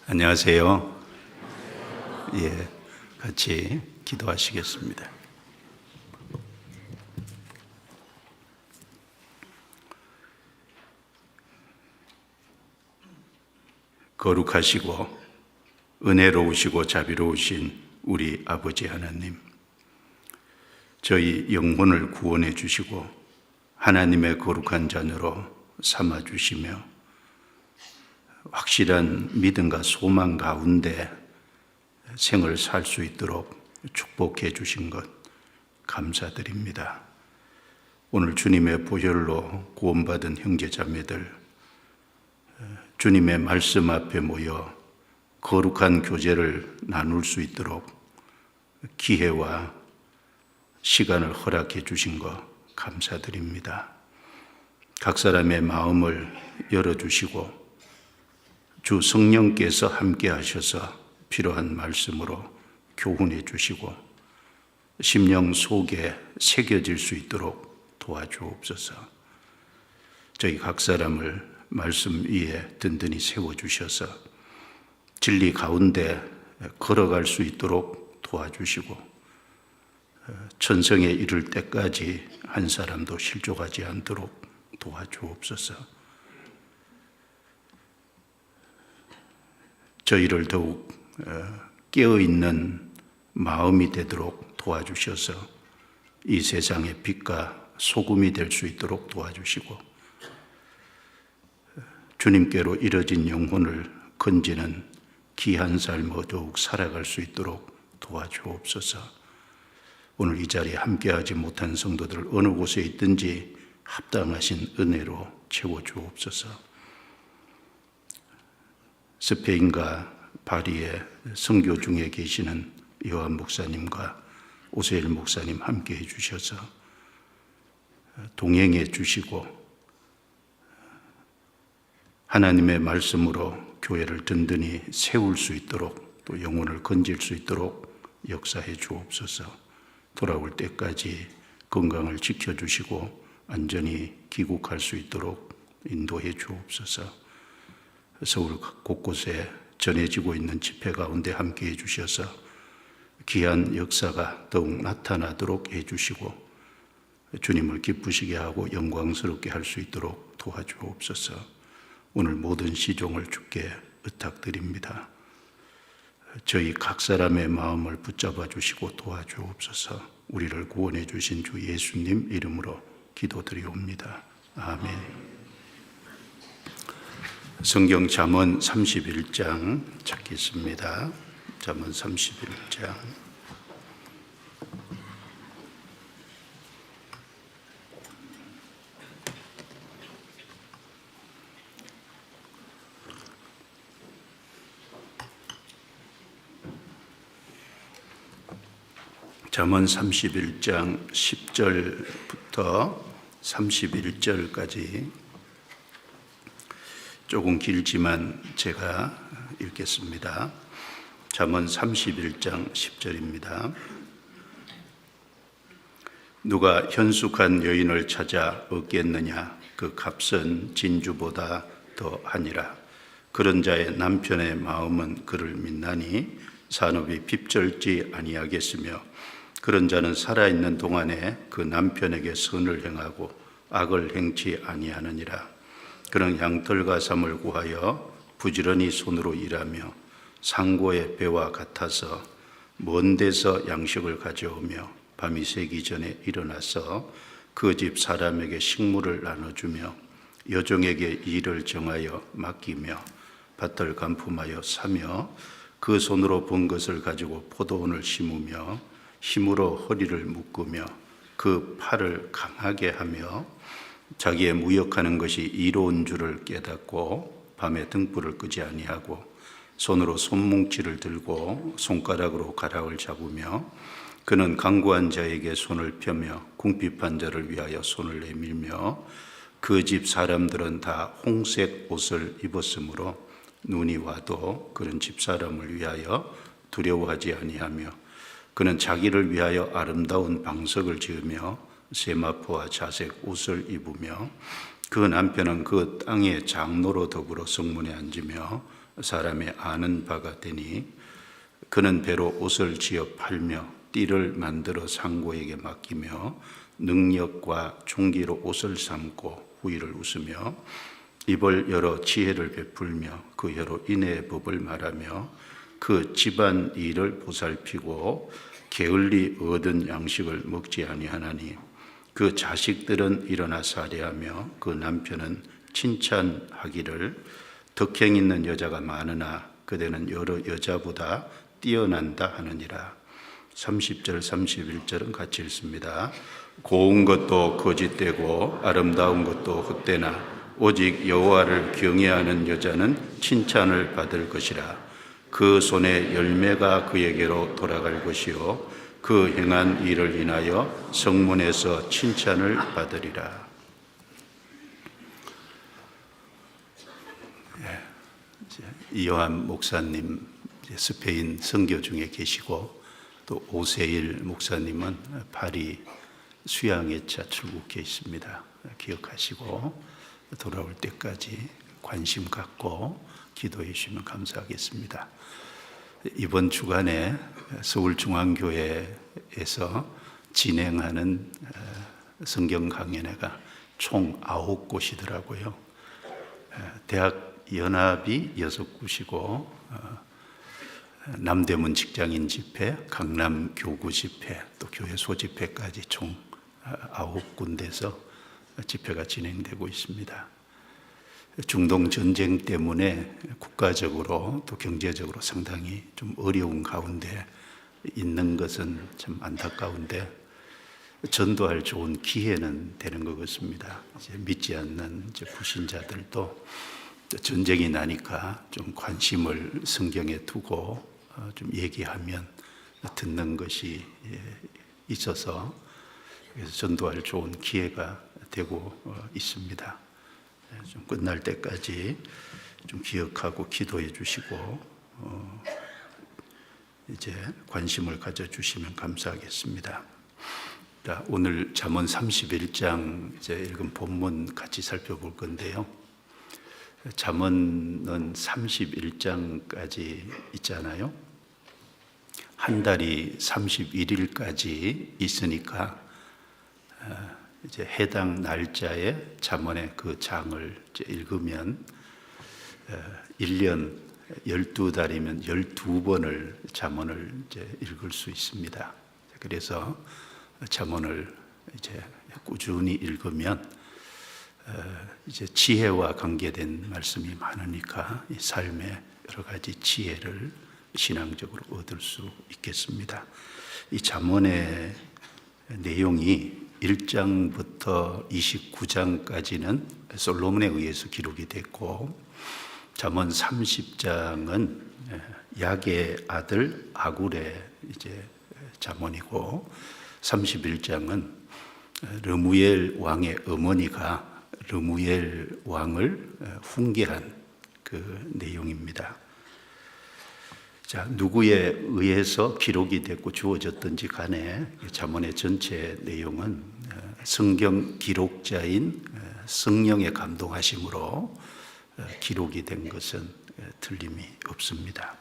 안녕하세요. 예, 같이 기도하시겠습니다. 거룩하시고 은혜로우시고 자비로우신 우리 아버지 하나님, 저희 영혼을 구원해 주시고 하나님의 거룩한 자녀로 삼아 주시며 확실한 믿음과 소망 가운데 생을 살 수 있도록 축복해 주신 것 감사드립니다. 오늘 주님의 보혈로 구원받은 형제자매들, 주님의 말씀 앞에 모여 거룩한 교제를 나눌 수 있도록 기회와 시간을 허락해 주신 것 감사드립니다. 각 사람의 마음을 열어주시고 주 성령께서 함께 하셔서 필요한 말씀으로 교훈해 주시고 심령 속에 새겨질 수 있도록 도와주옵소서. 저희 각 사람을 말씀 위에 든든히 세워주셔서 진리 가운데 걸어갈 수 있도록 도와주시고 천성에 이를 때까지 한 사람도 실족하지 않도록 도와주옵소서. 저희를 더욱 깨어있는 마음이 되도록 도와주셔서 이 세상의 빛과 소금이 될 수 있도록 도와주시고 주님께로 이뤄진 영혼을 건지는 귀한 삶을 더욱 살아갈 수 있도록 도와주옵소서. 오늘 이 자리에 함께하지 못한 성도들 어느 곳에 있든지 합당하신 은혜로 채워주옵소서. 스페인과 파리의 선교 중에 계시는 요한 목사님과 오세일 목사님 함께해 주셔서 동행해 주시고 하나님의 말씀으로 교회를 든든히 세울 수 있도록 또 영혼을 건질 수 있도록 역사해 주옵소서. 돌아올 때까지 건강을 지켜주시고 안전히 귀국할 수 있도록 인도해 주옵소서. 서울 곳곳에 전해지고 있는 집회 가운데 함께해 주셔서 귀한 역사가 더욱 나타나도록 해주시고 주님을 기쁘시게 하고 영광스럽게 할 수 있도록 도와주옵소서. 오늘 모든 시종을 주께 의탁드립니다. 저희 각 사람의 마음을 붙잡아 주시고 도와주옵소서. 우리를 구원해 주신 주 예수님 이름으로 기도드리옵니다. 아멘. 성경 잠언 31장 찾겠습니다. 잠언 31장. 잠언 31장 10절부터 31절까지 조금 길지만 제가 읽겠습니다. 잠언 31장 10절입니다. 누가 현숙한 여인을 찾아 얻겠느냐? 그 값은 진주보다 더하니라. 그런 자의 남편의 마음은 그를 믿나니 산업이 핍절지 아니하겠으며 그런 자는 살아있는 동안에 그 남편에게 선을 행하고 악을 행치 아니하느니라. 그는 양털과 삼을 구하여 부지런히 손으로 일하며 상고의 배와 같아서 먼 데서 양식을 가져오며 밤이 새기 전에 일어나서 그 집 사람에게 식물을 나눠주며 여종에게 일을 정하여 맡기며 밭을 간품하여 사며 그 손으로 번 것을 가지고 포도원을 심으며 힘으로 허리를 묶으며 그 팔을 강하게 하며 자기의 무역하는 것이 이로운 줄을 깨닫고 밤에 등불을 끄지 아니하고 손으로 손뭉치를 들고 손가락으로 가락을 잡으며 그는 강구한 자에게 손을 펴며 궁핍한 자를 위하여 손을 내밀며 그 집 사람들은 다 홍색 옷을 입었으므로 눈이 와도 그런 집 사람을 위하여 두려워하지 아니하며 그는 자기를 위하여 아름다운 방석을 지으며 세마포와 자색 옷을 입으며 그 남편은 그 땅의 장로로 더불어 성문에 앉으며 사람의 아는 바가 되니 그는 배로 옷을 지어 팔며 띠를 만들어 상고에게 맡기며 능력과 총기로 옷을 삼고 후일을 웃으며 입을 열어 지혜를 베풀며 그 혀로 인애의 법을 말하며 그 집안 일을 보살피고 게을리 얻은 양식을 먹지 아니하나니 그 자식들은 일어나 살해하며 그 남편은 칭찬하기를 덕행 있는 여자가 많으나 그대는 여러 여자보다 뛰어난다 하느니라. 30절 31절은 같이 읽습니다. 고운 것도 거짓되고 아름다운 것도 헛되나 오직 여호와를 경외하는 여자는 칭찬을 받을 것이라. 그 손의 열매가 그에게로 돌아갈 것이요 그 행한 일을 인하여 성문에서 칭찬을 받으리라. 이요한 목사님 스페인 선교 중에 계시고 또 오세일 목사님은 파리 수양회차 출국해 있습니다. 기억하시고 돌아올 때까지 관심 갖고 기도해 주시면 감사하겠습니다. 이번 주간에 서울중앙교회에서 진행하는 성경 강연회가 총 9곳이더라고요. 대학 연합이 6곳이고 남대문 직장인 집회, 강남 교구 집회, 또 교회 소집회까지 총 9군데서 집회가 진행되고 있습니다. 중동 전쟁 때문에 국가적으로 또 경제적으로 상당히 좀 어려운 가운데 있는 것은 참 안타까운데 전도할 좋은 기회는 되는 것 같습니다. 이제 믿지 않는 불신자들도 전쟁이 나니까 좀 관심을 성경에 두고 좀 얘기하면 듣는 것이 있어서 그래서 전도할 좋은 기회가 되고 있습니다. 좀 끝날 때까지 좀 기억하고 기도해 주시고 이제 관심을 가져주시면 감사하겠습니다. 자, 오늘 잠언 31장 이제 읽은 본문 같이 살펴볼 건데요. 잠언은 31장까지 있잖아요. 한 달이 31일까지 있으니까 이제 해당 날짜에 잠언의 그 장을 읽으면 1년 12달이면 12번을 잠언을 이제 읽을 수 있습니다. 그래서 잠언을 이제 꾸준히 읽으면 이제 지혜와 관계된 말씀이 많으니까 이 삶의 여러 가지 지혜를 신앙적으로 얻을 수 있겠습니다. 이 잠언의 내용이 1장부터 29장까지는 솔로몬에 의해서 기록이 됐고 잠언 30장은 야게의 아들 아굴의 이제 잠언이고 31장은 르무엘 왕의 어머니가 르무엘 왕을 훈계한 그 내용입니다. 자, 누구에 의해서 기록이 됐고 주어졌든지 간에 잠언의 전체 내용은 성경 기록자인 성령의 감동하심으로 기록이 된 것은 틀림이 없습니다.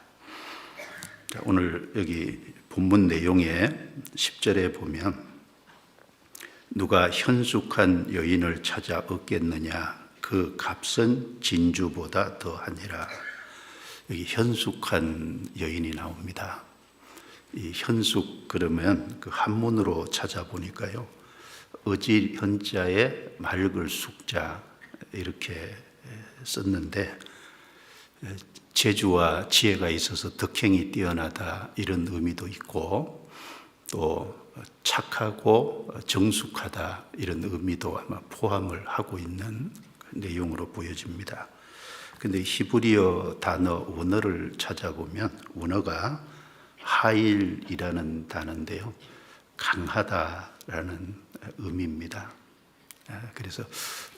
자, 오늘 여기 본문 내용에 10절에 보면 누가 현숙한 여인을 찾아 얻겠느냐 그 값은 진주보다 더하니라. 여기 현숙한 여인이 나옵니다. 이 현숙 그러면 그 한문으로 찾아보니까요. 어질 현자에 맑을 숙자 이렇게 썼는데 재주와 지혜가 있어서 덕행이 뛰어나다 이런 의미도 있고 또 착하고 정숙하다 이런 의미도 아마 포함을 하고 있는 내용으로 보여집니다. 근데 히브리어 단어 원어를 찾아보면 원어가 하일이라는 단어인데요. 강하다라는 의미입니다. 그래서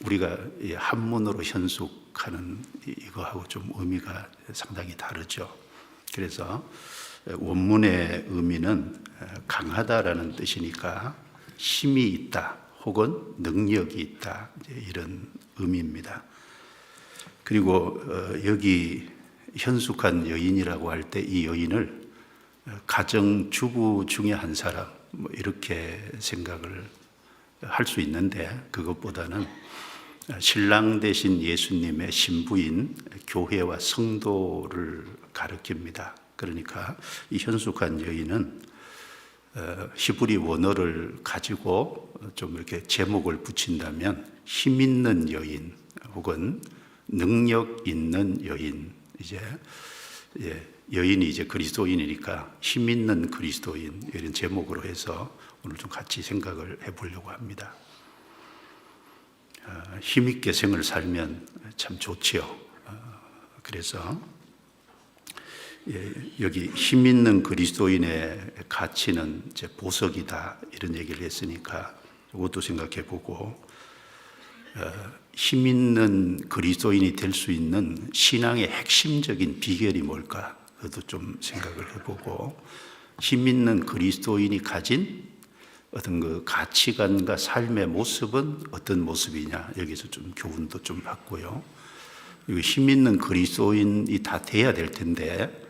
우리가 한문으로 현숙하는 이거하고 좀 의미가 상당히 다르죠. 그래서 원문의 의미는 강하다라는 뜻이니까 힘이 있다 혹은 능력이 있다, 이런 의미입니다. 그리고 여기 현숙한 여인이라고 할 때 이 여인을 가정주부 중에 한 사람, 이렇게 생각을 할 수 있는데, 그것보다는 신랑 되신 예수님의 신부인 교회와 성도를 가리킵니다. 그러니까 이 현숙한 여인은 히브리 원어를 가지고 좀 이렇게 제목을 붙인다면 힘 있는 여인 혹은 능력 있는 여인, 이제 여인이 이제 그리스도인이니까 힘 있는 그리스도인, 이런 제목으로 해서 오늘 좀 같이 생각을 해보려고 합니다. 힘있게 생을 살면 참 좋지요. 그래서 여기 힘 있는 그리스도인의 가치는 이제 보석이다, 이런 얘기를 했으니까 이것도 생각해 보고, 힘 있는 그리스도인이 될 수 있는 신앙의 핵심적인 비결이 뭘까, 그것도 좀 생각을 해보고, 힘 있는 그리스도인이 가진 어떤 그 가치관과 삶의 모습은 어떤 모습이냐, 여기서 좀 교훈도 좀 받고요. 그리고 힘 있는 그리스도인이 다 돼야 될 텐데,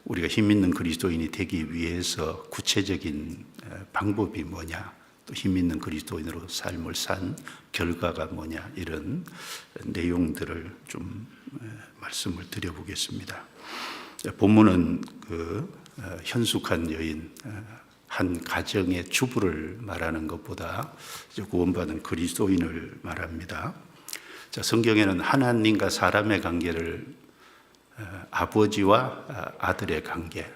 우리가 힘 있는 그리스도인이 되기 위해서 구체적인 방법이 뭐냐, 또 힘 있는 그리스도인으로 삶을 산 결과가 뭐냐, 이런 내용들을 좀 말씀을 드려보겠습니다. 본문은 그 현숙한 여인, 한 가정의 주부를 말하는 것보다 구원받은 그리스도인을 말합니다. 자, 성경에는 하나님과 사람의 관계를 아버지와 아들의 관계,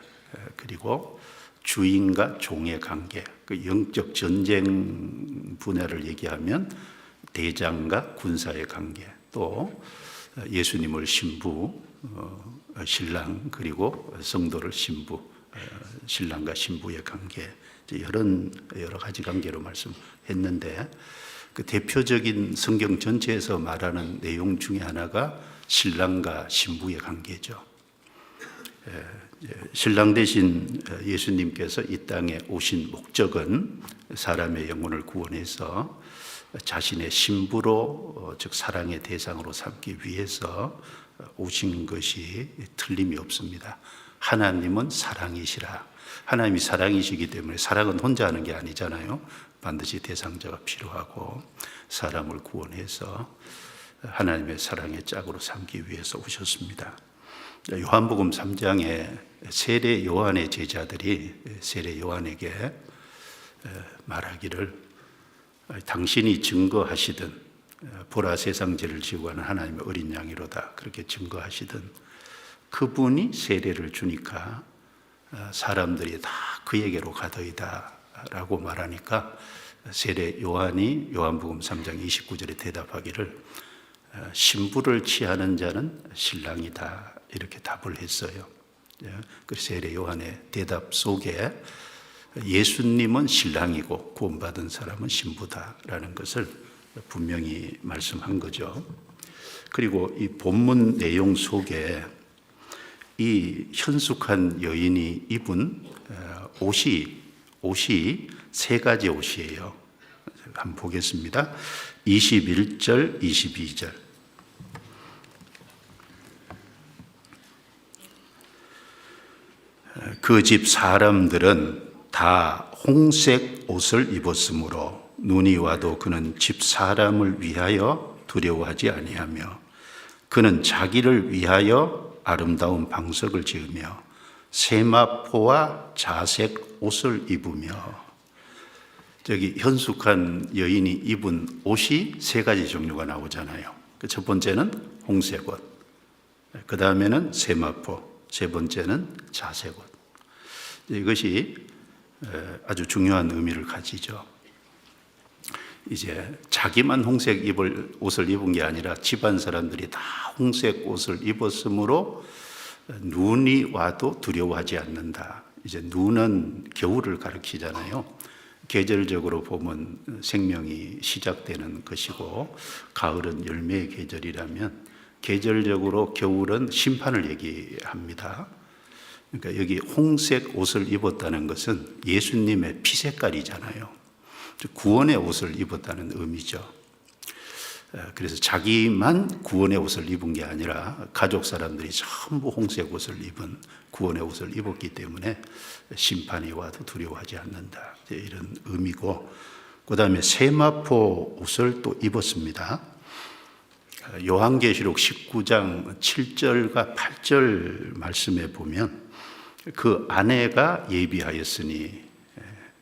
그리고 주인과 종의 관계, 그 영적 전쟁 분야를 얘기하면 대장과 군사의 관계, 또 예수님을 신부, 신랑, 그리고 성도를 신부, 신랑과 신부의 관계, 여러 가지 관계로 말씀했는데, 그 대표적인 성경 전체에서 말하는 내용 중에 하나가 신랑과 신부의 관계죠. 신랑 되신 예수님께서 이 땅에 오신 목적은 사람의 영혼을 구원해서 자신의 신부로, 즉 사랑의 대상으로 삼기 위해서 오신 것이 틀림이 없습니다. 하나님은 사랑이시라. 하나님이 사랑이시기 때문에 사랑은 혼자 하는 게 아니잖아요. 반드시 대상자가 필요하고 사람을 구원해서 하나님의 사랑의 짝으로 삼기 위해서 오셨습니다. 요한복음 3장에 세례 요한의 제자들이 세례 요한에게 말하기를, 당신이 증거하시든 보라 세상 죄를 지고 가는 하나님의 어린 양이로다, 그렇게 증거하시든 그분이 세례를 주니까 사람들이 다 그에게로 가더이다 라고 말하니까 세례 요한이 요한복음 3장 29절에 대답하기를, 신부를 취하는 자는 신랑이다, 이렇게 답을 했어요. 그 세례 요한의 대답 속에 예수님은 신랑이고 구원받은 사람은 신부다라는 것을 분명히 말씀한 거죠. 그리고 이 본문 내용 속에 이 현숙한 여인이 입은 옷이 세 가지 옷이에요. 한번 보겠습니다. 21절, 22절. 그 집 사람들은 다 홍색 옷을 입었으므로 눈이 와도 그는 집 사람을 위하여 두려워하지 아니하며 그는 자기를 위하여 아름다운 방석을 지으며 세마포와 자색 옷을 입으며, 저기 현숙한 여인이 입은 옷이 세 가지 종류가 나오잖아요. 첫 번째는 홍색 옷, 그 다음에는 세마포, 세 번째는 자색 옷. 이것이 아주 중요한 의미를 가지죠. 이제 자기만 홍색 옷을 입은 게 아니라 집안 사람들이 다 홍색 옷을 입었으므로 눈이 와도 두려워하지 않는다. 이제 눈은 겨울을 가리키잖아요. 계절적으로 보면 생명이 시작되는 것이고, 가을은 열매의 계절이라면 계절적으로 겨울은 심판을 얘기합니다. 그러니까 여기 홍색 옷을 입었다는 것은 예수님의 피 색깔이잖아요. 즉 구원의 옷을 입었다는 의미죠. 그래서 자기만 구원의 옷을 입은 게 아니라 가족 사람들이 전부 홍색 옷을 입은 구원의 옷을 입었기 때문에 심판이 와도 두려워하지 않는다, 이런 의미고, 그 다음에 세마포 옷을 또 입었습니다. 요한계시록 19장 7절과 8절 말씀에 보면 그 아내가 예비하였으니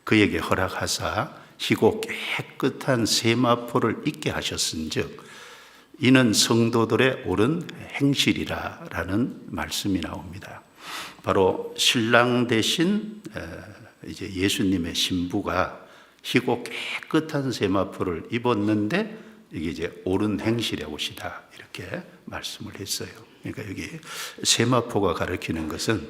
그에게 허락하사 희고 깨끗한 세마포를 입게 하셨은즉 이는 성도들의 옳은 행실이라라는 말씀이 나옵니다. 바로 신랑 대신 이제 예수님의 신부가 희고 깨끗한 세마포를 입었는데 이게 이제 옳은 행실의 옷이다, 이렇게 말씀을 했어요. 그러니까 여기 세마포가 가리키는 것은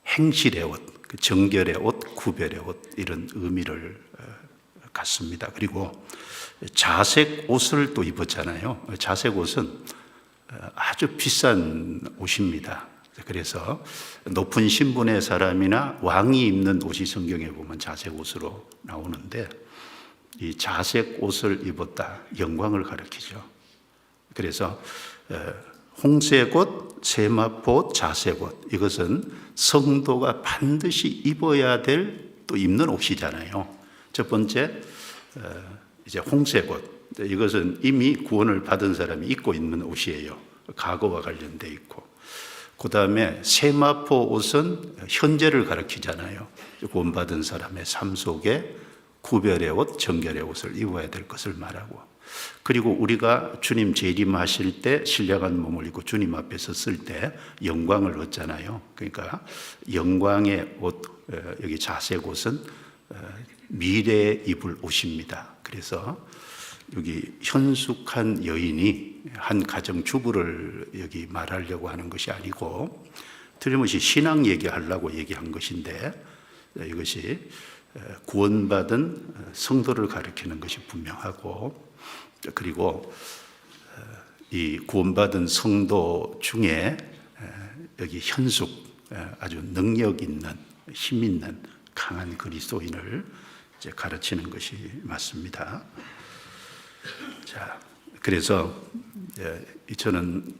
행실의 옷, 정결의 옷, 구별의 옷, 이런 의미를 갖습니다. 그리고 자색 옷을 또 입었잖아요. 자색 옷은 아주 비싼 옷입니다. 그래서 높은 신분의 사람이나 왕이 입는 옷이 성경에 보면 자색 옷으로 나오는데, 이 자색 옷을 입었다, 영광을 가리키죠. 그래서 홍색 옷, 세마포 옷, 자색 옷, 이것은 성도가 반드시 입어야 될 또 입는 옷이잖아요. 첫 번째 이제 홍색 옷, 이것은 이미 구원을 받은 사람이 입고 있는 옷이에요. 과거와 관련돼 있고, 그 다음에 세마포 옷은 현재를 가리키잖아요. 구원받은 사람의 삶 속에 구별의 옷, 정결의 옷을 입어야 될 것을 말하고, 그리고 우리가 주님 재림하실 때 신령한 몸을 입고 주님 앞에 섰을 때 영광을 얻잖아요. 그러니까 영광의 옷, 여기 자색 옷은 미래에 입을 옷입니다. 그래서 여기 현숙한 여인이 한 가정 주부를 여기 말하려고 하는 것이 아니고 틀림없이 신앙 얘기하려고 얘기한 것인데, 이것이 구원받은 성도를 가리키는 것이 분명하고, 그리고 이 구원받은 성도 중에 여기 현숙, 아주 능력 있는, 힘 있는 강한 그리스도인을 이제 가르치는 것이 맞습니다. 자, 그래서 저는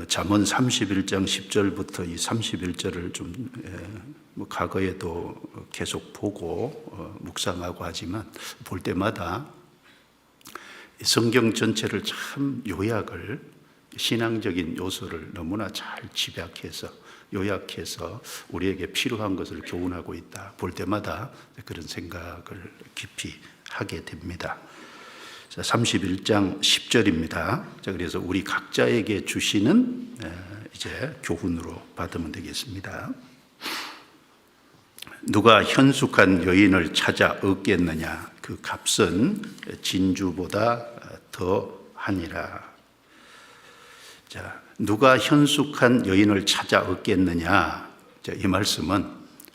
잠언 31장 10절부터 이 31절을 좀 과거에도 계속 보고 묵상하고 하지만 볼 때마다 성경 전체를 참 요약을, 신앙적인 요소를 너무나 잘 집약해서 요약해서 우리에게 필요한 것을 교훈하고 있다, 볼 때마다 그런 생각을 깊이 하게 됩니다. 31장 10절입니다. 자, 그래서 우리 각자에게 주시는 이제 교훈으로 받으면 되겠습니다. 누가 현숙한 여인을 찾아 얻겠느냐? 그 값은 진주보다 더 하니라. 자, 누가 현숙한 여인을 찾아 얻겠느냐? 자, 이 말씀은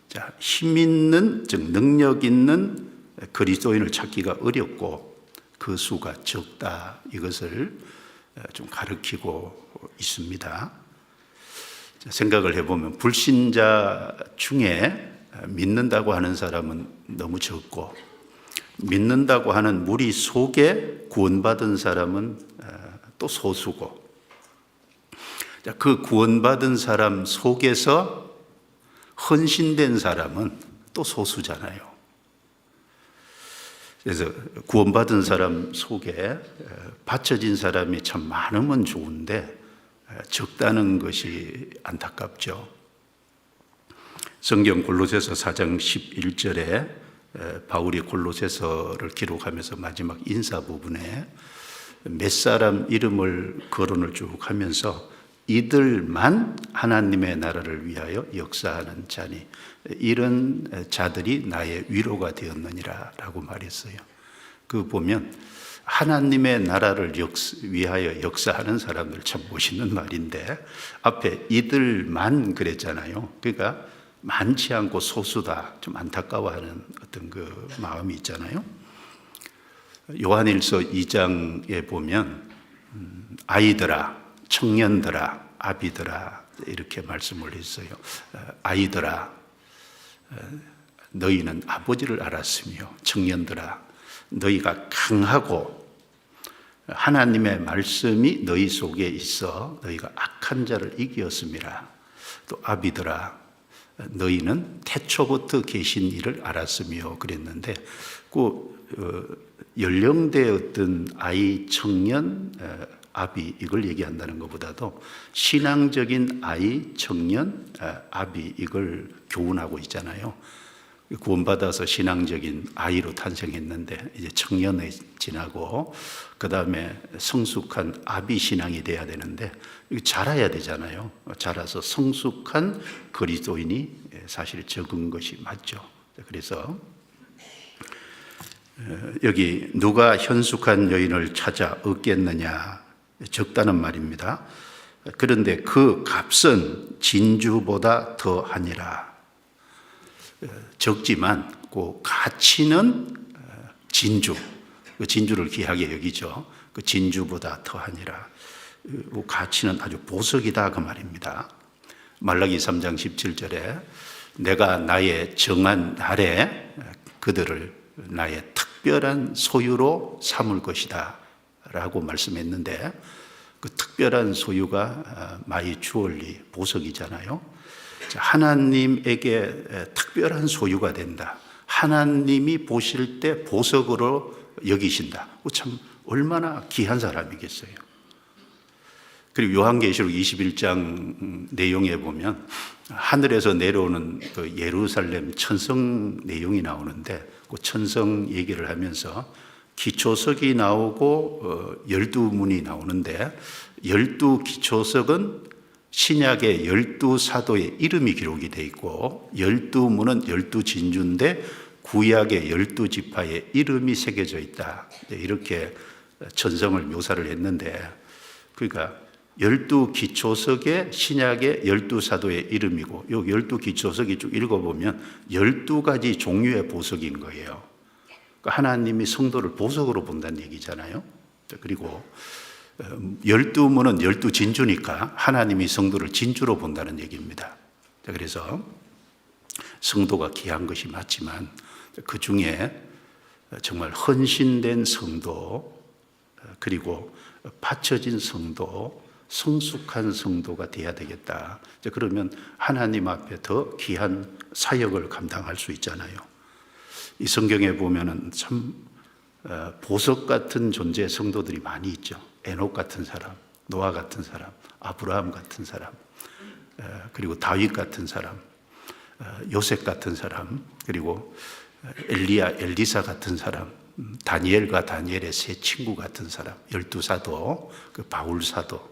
자, 힘 있는, 즉 능력 있는 그리스도인을 찾기가 어렵고 그 수가 적다, 이것을 좀 가르치고 있습니다. 생각을 해보면 불신자 중에 믿는다고 하는 사람은 너무 적고, 믿는다고 하는 무리 속에 구원받은 사람은 또 소수고, 그 구원받은 사람 속에서 헌신된 사람은 또 소수잖아요. 그래서 구원받은 사람 속에 바쳐진 사람이 참 많으면 좋은데 적다는 것이 안타깝죠. 성경 골로새서 4장 11절에 바울이 골로새서를 기록하면서 마지막 인사 부분에 몇 사람 이름을 거론을 쭉 하면서 이들만 하나님의 나라를 위하여 역사하는 자니 이런 자들이 나의 위로가 되었느니라 라고 말했어요. 그 보면 하나님의 나라를 위하여 역사하는 사람들, 참 멋있는 말인데 앞에 이들만 그랬잖아요. 그러니까 많지 않고 소수다, 좀 안타까워하는 어떤 그 마음이 있잖아요. 요한일서 2장에 보면 아이들아, 청년들아, 아비들아, 이렇게 말씀을 했어요. 아이들아, 너희는 아버지를 알았으며 청년들아 너희가 강하고 하나님의 말씀이 너희 속에 있어 너희가 악한 자를 이기었음이라. 또 아비들아 너희는 태초부터 계신 이를 알았으며 그랬는데 연령대 어떤 아이, 청년, 아비 이걸 얘기한다는 것보다도 신앙적인 아이, 청년, 아비 이걸 교훈하고 있잖아요. 구원받아서 신앙적인 아이로 탄생했는데 이제 청년에 지나고 그 다음에 성숙한 아비 신앙이 돼야 되는데 자라야 되잖아요. 자라서 성숙한 그리스도인이 사실 적은 것이 맞죠. 그래서 여기 누가 현숙한 여인을 찾아 얻겠느냐, 적다는 말입니다. 그런데 그 값은 진주보다 더하니라. 적지만 그 가치는 진주, 그 진주를 귀하게 여기죠. 그 진주보다 더하니라. 그 가치는 아주 보석이다 그 말입니다. 말라기 3장 17절에 내가 나의 정한 날에 그들을 나의 특별한 소유로 삼을 것이다 라고 말씀했는데, 그 특별한 소유가 마이 주얼리, 보석이잖아요. 하나님에게 특별한 소유가 된다. 하나님이 보실 때 보석으로 여기신다. 참 얼마나 귀한 사람이겠어요. 그리고 요한계시록 21장 내용에 보면 하늘에서 내려오는 그 예루살렘 천성 내용이 나오는데, 그 천성 얘기를 하면서 기초석이 나오고 12문이 나오는데, 12기초석은 신약의 12사도의 이름이 기록이 되어 있고 12문은 12진주인데 구약의 12지파의 이름이 새겨져 있다. 이렇게 천성을 묘사를 했는데, 그러니까 12기초석의 신약의 12사도의 이름이고, 이 12기초석이 쭉 읽어보면 12가지 종류의 보석인 거예요. 그러니까 하나님이 성도를 보석으로 본다는 얘기잖아요. 그리고 12문은 12진주니까 하나님이 성도를 진주로 본다는 얘기입니다. 그래서 성도가 귀한 것이 맞지만 그 중에 정말 헌신된 성도, 그리고 바쳐진 성도, 성숙한 성도가 돼야 되겠다. 그러면 하나님 앞에 더 귀한 사역을 감당할 수 있잖아요. 이 성경에 보면은 참 보석 같은 존재의 성도들이 많이 있죠. 에녹 같은 사람, 노아 같은 사람, 아브라함 같은 사람, 그리고 다윗 같은 사람, 요셉 같은 사람, 그리고 엘리야, 엘리사 같은 사람, 다니엘과 다니엘의 세 친구 같은 사람, 12사도, 그 바울 사도,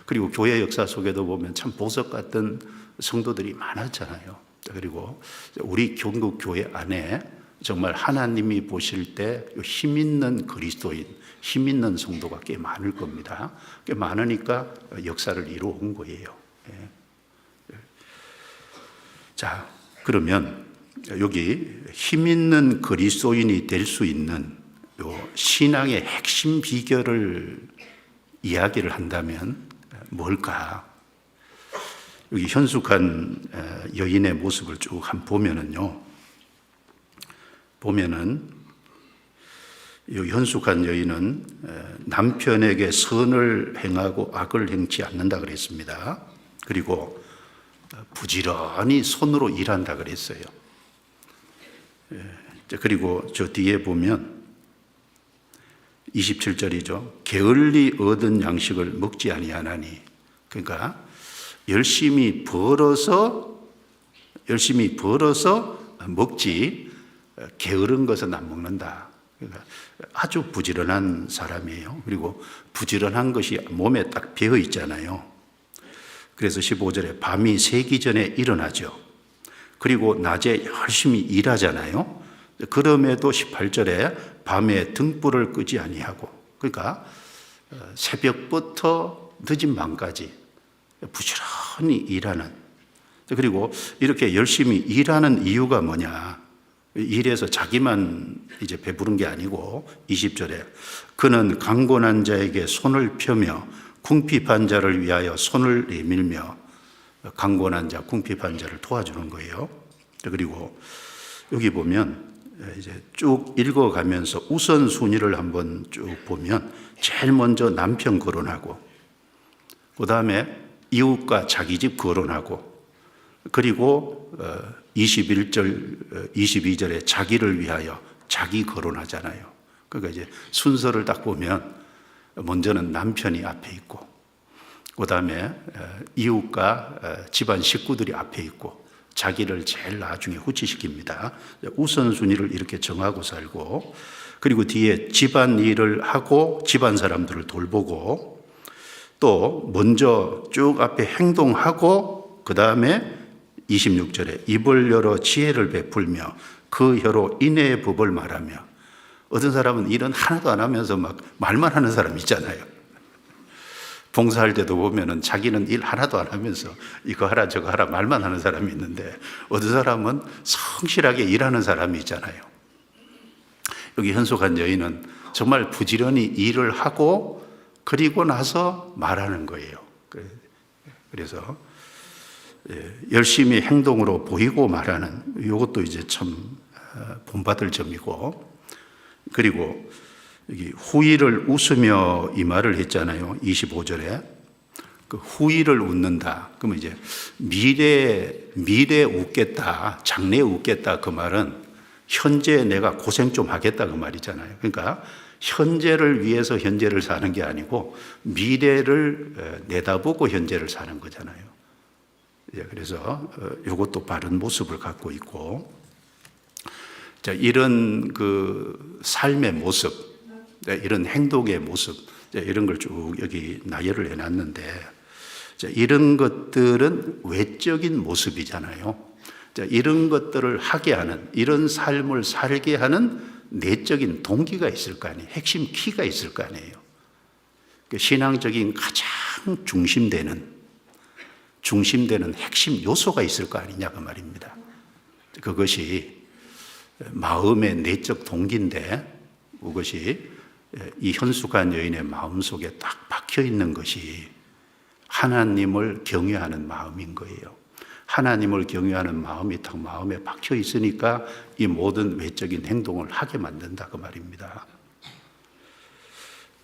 그리고 교회 역사 속에도 보면 참 보석 같은 성도들이 많았잖아요. 그리고 우리 경국 교회 안에 정말 하나님이 보실 때 힘 있는 그리스도인, 힘 있는 성도가 꽤 많을 겁니다. 꽤 많으니까 역사를 이루어온 거예요. 자, 그러면 여기 힘 있는 그리스도인이 될 수 있는 요 신앙의 핵심 비결을 이야기를 한다면 뭘까? 여기 현숙한 여인의 모습을 쭉 한번 보면은 이 현숙한 여인은 남편에게 선을 행하고 악을 행치 않는다 그랬습니다. 그리고 부지런히 손으로 일한다 그랬어요. 그리고 저 뒤에 보면 27절이죠. 게을리 얻은 양식을 먹지 아니하나니, 그러니까 열심히 벌어서 먹지 게으른 것은 안 먹는다. 그러니까 아주 부지런한 사람이에요. 그리고 부지런한 것이 몸에 딱 배어 있잖아요. 그래서 15절에 밤이 새기 전에 일어나죠. 그리고 낮에 열심히 일하잖아요. 그럼에도 18절에 밤에 등불을 끄지 아니하고, 그러니까 새벽부터 늦은 밤까지 부지런히 일하는. 그리고 이렇게 열심히 일하는 이유가 뭐냐? 일해서 자기만 이제 배부른 게 아니고 20절에 그는 강권한 자에게 손을 펴며 궁핍한 자를 위하여 손을 내밀며, 강권한 자, 궁핍한 자를 도와주는 거예요. 그리고 여기 보면 이제 쭉 읽어가면서 우선순위를 한번 쭉 보면 제일 먼저 남편 거론하고, 그 다음에 이웃과 자기 집 거론하고, 그리고 21절, 22절에 자기를 위하여 자기 거론하잖아요. 그러니까 이제 순서를 딱 보면 먼저는 남편이 앞에 있고, 그 다음에 이웃과 집안 식구들이 앞에 있고, 자기를 제일 나중에 후치시킵니다. 우선순위를 이렇게 정하고 살고, 그리고 뒤에 집안 일을 하고 집안 사람들을 돌보고, 또 먼저 쭉 앞에 행동하고, 그 다음에 26절에 입을 열어 지혜를 베풀며 그 혀로 인애의 법을 말하며. 어떤 사람은 일은 하나도 안 하면서 막 말만 하는 사람 있잖아요. 봉사할 때도 보면은 자기는 일 하나도 안 하면서 이거 하라 저거 하라 말만 하는 사람이 있는데, 어떤 사람은 성실하게 일하는 사람이 있잖아요. 여기 현숙한 여인은 정말 부지런히 일을 하고 그리고 나서 말하는 거예요. 그래서 열심히 행동으로 보이고 말하는, 이것도 이제 참 본받을 점이고, 그리고 여기 후일을 웃으며 이 말을 했잖아요. 25절에 그 후일을 웃는다. 그러면 이제 미래 웃겠다, 장래 웃겠다. 그 말은 현재 내가 고생 좀 하겠다 그 말이잖아요. 그러니까 현재를 위해서 현재를 사는 게 아니고 미래를 내다보고 현재를 사는 거잖아요. 그래서 이것도 바른 모습을 갖고 있고, 자, 이런 그 삶의 모습, 이런 행동의 모습, 이런 걸 쭉 여기 나열을 해놨는데, 이런 것들은 외적인 모습이잖아요. 이런 것들을 하게 하는, 이런 삶을 살게 하는 내적인 동기가 있을 거 아니에요. 핵심 키가 있을 거 아니에요. 신앙적인 가장 중심되는 핵심 요소가 있을 거 아니냐 그 말입니다. 그것이 마음의 내적 동기인데, 그것이 이 현숙한 여인의 마음속에 딱 박혀 있는 것이 하나님을 경외하는 마음인 거예요. 하나님을 경외하는 마음이 딱 마음에 박혀 있으니까 이 모든 외적인 행동을 하게 만든다 그 말입니다.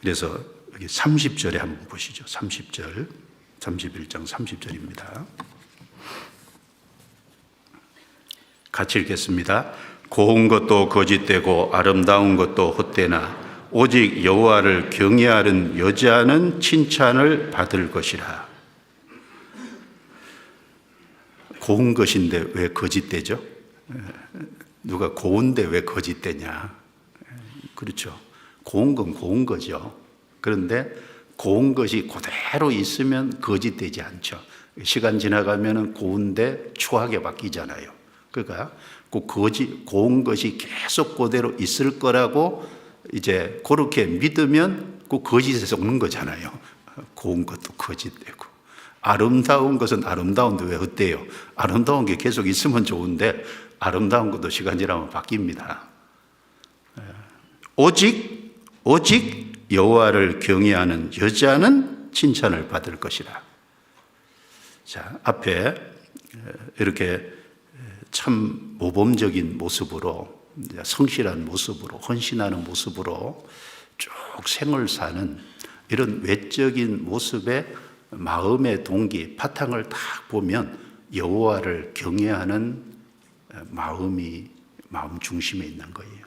그래서 여기 30절에 한번 보시죠. 30절, 31장 30절입니다. 같이 읽겠습니다. 고운 것도 거짓되고 아름다운 것도 헛되나 오직 여호와를 경외하는 여자는 칭찬을 받을 것이라. 고운 것인데 왜 거짓되죠? 누가 고운데 왜 거짓되냐? 그렇죠. 고운 건 고운 거죠. 그런데 고운 것이 그대로 있으면 거짓되지 않죠. 시간 지나가면 고운데 추하게 바뀌잖아요. 그러니까 그 고운 것이 계속 그대로 있을 거라고 이제 그렇게 믿으면 그 거짓에서 오는 거잖아요. 고운 것도 거짓되고, 아름다운 것은 아름다운데 왜 헛돼요? 아름다운 게 계속 있으면 좋은데 아름다운 것도 시간 지나면 바뀝니다. 오직 여호와를 경외하는 여자는 칭찬을 받을 것이라. 자, 앞에 이렇게 참 모범적인 모습으로, 성실한 모습으로, 헌신하는 모습으로 쭉 생을 사는 이런 외적인 모습의 마음의 동기, 바탕을 딱 보면 여호와를 경외하는 마음 중심에 있는 거예요.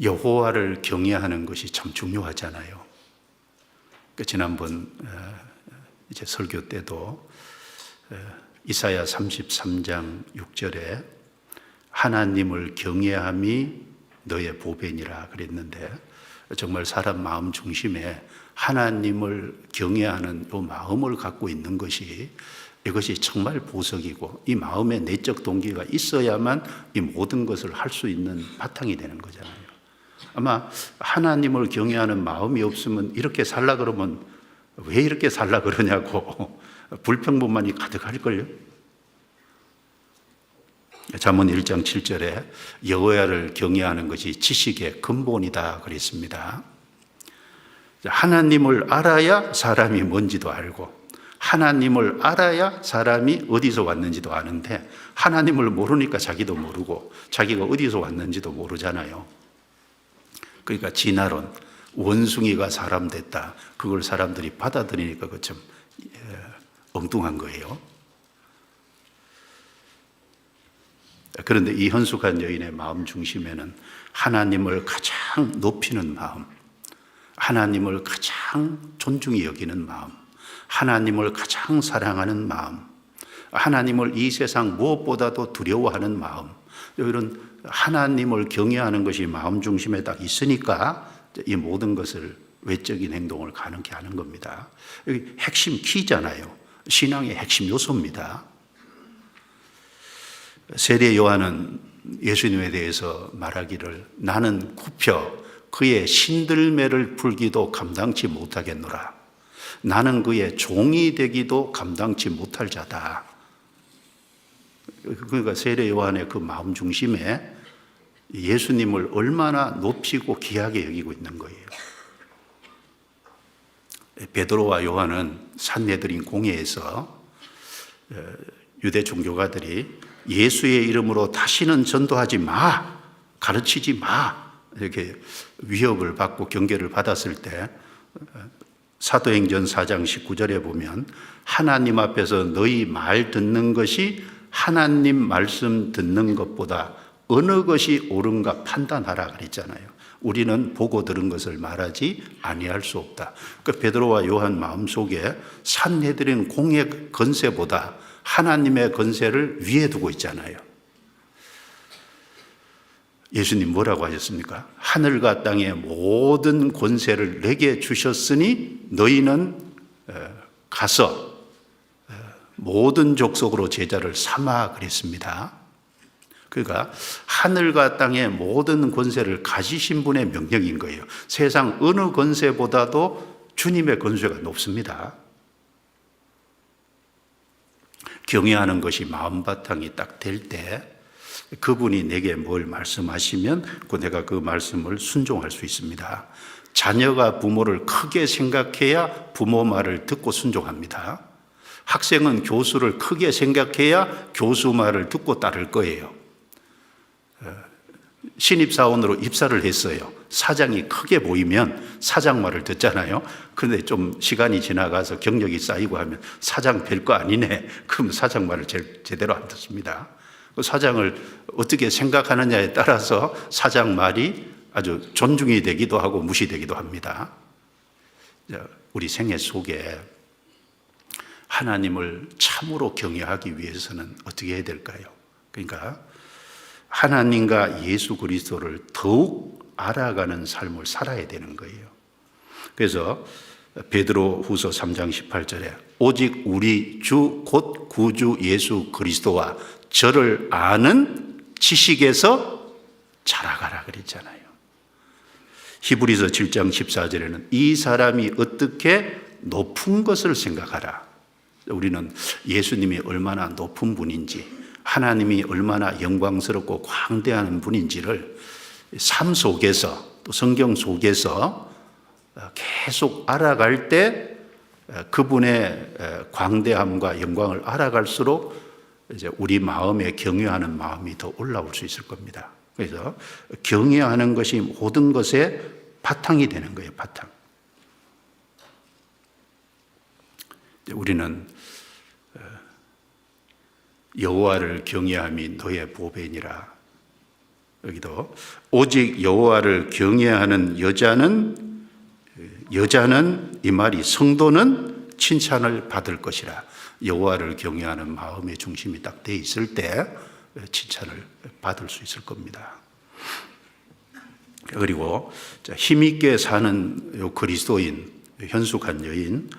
여호와를 경외하는 것이 참 중요하잖아요. 지난번 이제 설교 때도 이사야 33장 6절에 하나님을 경외함이 너의 보배니라 그랬는데, 정말 사람 마음 중심에 하나님을 경외하는 이 마음을 갖고 있는 것이, 이것이 정말 보석이고, 이 마음의 내적 동기가 있어야만 이 모든 것을 할 수 있는 바탕이 되는 거잖아요. 아마 하나님을 경외하는 마음이 없으면 이렇게 살라 그러면 왜 이렇게 살라 그러냐고 불평불만이 가득할걸요. 잠언 1장 7절에 여호와를 경외하는 것이 지식의 근본이다 그랬습니다. 하나님을 알아야 사람이 뭔지도 알고, 하나님을 알아야 사람이 어디서 왔는지도 아는데 하나님을 모르니까 자기도 모르고 자기가 어디서 왔는지도 모르잖아요. 그러니까 진화론, 원숭이가 사람 됐다. 그걸 사람들이 받아들이니까 그 좀 엉뚱한 거예요. 그런데 이 현숙한 여인의 마음 중심에는 하나님을 가장 높이는 마음, 하나님을 가장 존중히 여기는 마음, 하나님을 가장 사랑하는 마음, 하나님을 이 세상 무엇보다도 두려워하는 마음, 이런 하나님을 경외하는 것이 마음 중심에 딱 있으니까 이 모든 것을 외적인 행동을 가능케 하는 겁니다. 여기 핵심 키잖아요. 신앙의 핵심 요소입니다. 세례 요한은 예수님에 대해서 말하기를 나는 굽혀 그의 신들매를 풀기도 감당치 못하겠노라. 나는 그의 종이 되기도 감당치 못할 자다. 그러니까 세례 요한의 그 마음 중심에 예수님을 얼마나 높이고 귀하게 여기고 있는 거예요. 베드로와 요한은 산헤드린 공회에서 유대 종교가들이 예수의 이름으로 다시는 전도하지 마, 가르치지 마 이렇게 위협을 받고 경계를 받았을 때 사도행전 4장 19절에 보면 하나님 앞에서 너희 말 듣는 것이 하나님 말씀 듣는 것보다 어느 것이 옳은가 판단하라 그랬잖아요. 우리는 보고 들은 것을 말하지 아니할 수 없다. 그러니까 베드로와 요한 마음속에 산헤드린 공의 건세보다 하나님의 건세를 위에 두고 있잖아요. 예수님 뭐라고 하셨습니까? 하늘과 땅의 모든 권세를 내게 주셨으니 너희는 가서 모든 족속으로 제자를 삼아 그랬습니다. 그러니까 하늘과 땅의 모든 권세를 가지신 분의 명령인 거예요. 세상 어느 권세보다도 주님의 권세가 높습니다. 경외하는 것이 마음바탕이 딱 될 때 그분이 내게 뭘 말씀하시면 내가 그 말씀을 순종할 수 있습니다. 자녀가 부모를 크게 생각해야 부모 말을 듣고 순종합니다. 학생은 교수를 크게 생각해야 교수 말을 듣고 따를 거예요. 신입사원으로 입사를 했어요. 사장이 크게 보이면 사장 말을 듣잖아요. 그런데 좀 시간이 지나가서 경력이 쌓이고 하면 사장 별거 아니네. 그럼 사장 말을 제대로 안 듣습니다. 사장을 어떻게 생각하느냐에 따라서 사장 말이 아주 존중이 되기도 하고 무시되기도 합니다. 우리 생애 속에 하나님을 참으로 경외하기 위해서는 어떻게 해야 될까요? 그러니까 하나님과 예수 그리스도를 더욱 알아가는 삶을 살아야 되는 거예요. 그래서 베드로 후서 3장 18절에 오직 우리 주 곧 구주 예수 그리스도와 저를 아는 지식에서 자라가라 그랬잖아요. 히브리서 7장 14절에는 이 사람이 어떻게 높은 것을 생각하라. 우리는 예수님이 얼마나 높은 분인지, 하나님이 얼마나 영광스럽고 광대한 분인지를 삶 속에서 또 성경 속에서 계속 알아갈 때 그분의 광대함과 영광을 알아갈수록 이제 우리 마음에 경외하는 마음이 더 올라올 수 있을 겁니다. 그래서 경외하는 것이 모든 것의 바탕이 되는 거예요. 바탕. 우리는 여호와를 경외함이 너의 보배니라. 여기도 오직 여호와를 경외하는 여자는 이 말이 성도는 칭찬을 받을 것이라. 여호와를 경외하는 마음의 중심이 딱 돼 있을 때 칭찬을 받을 수 있을 겁니다. 그리고 힘있게 사는 그리스도인, 현숙한 여인,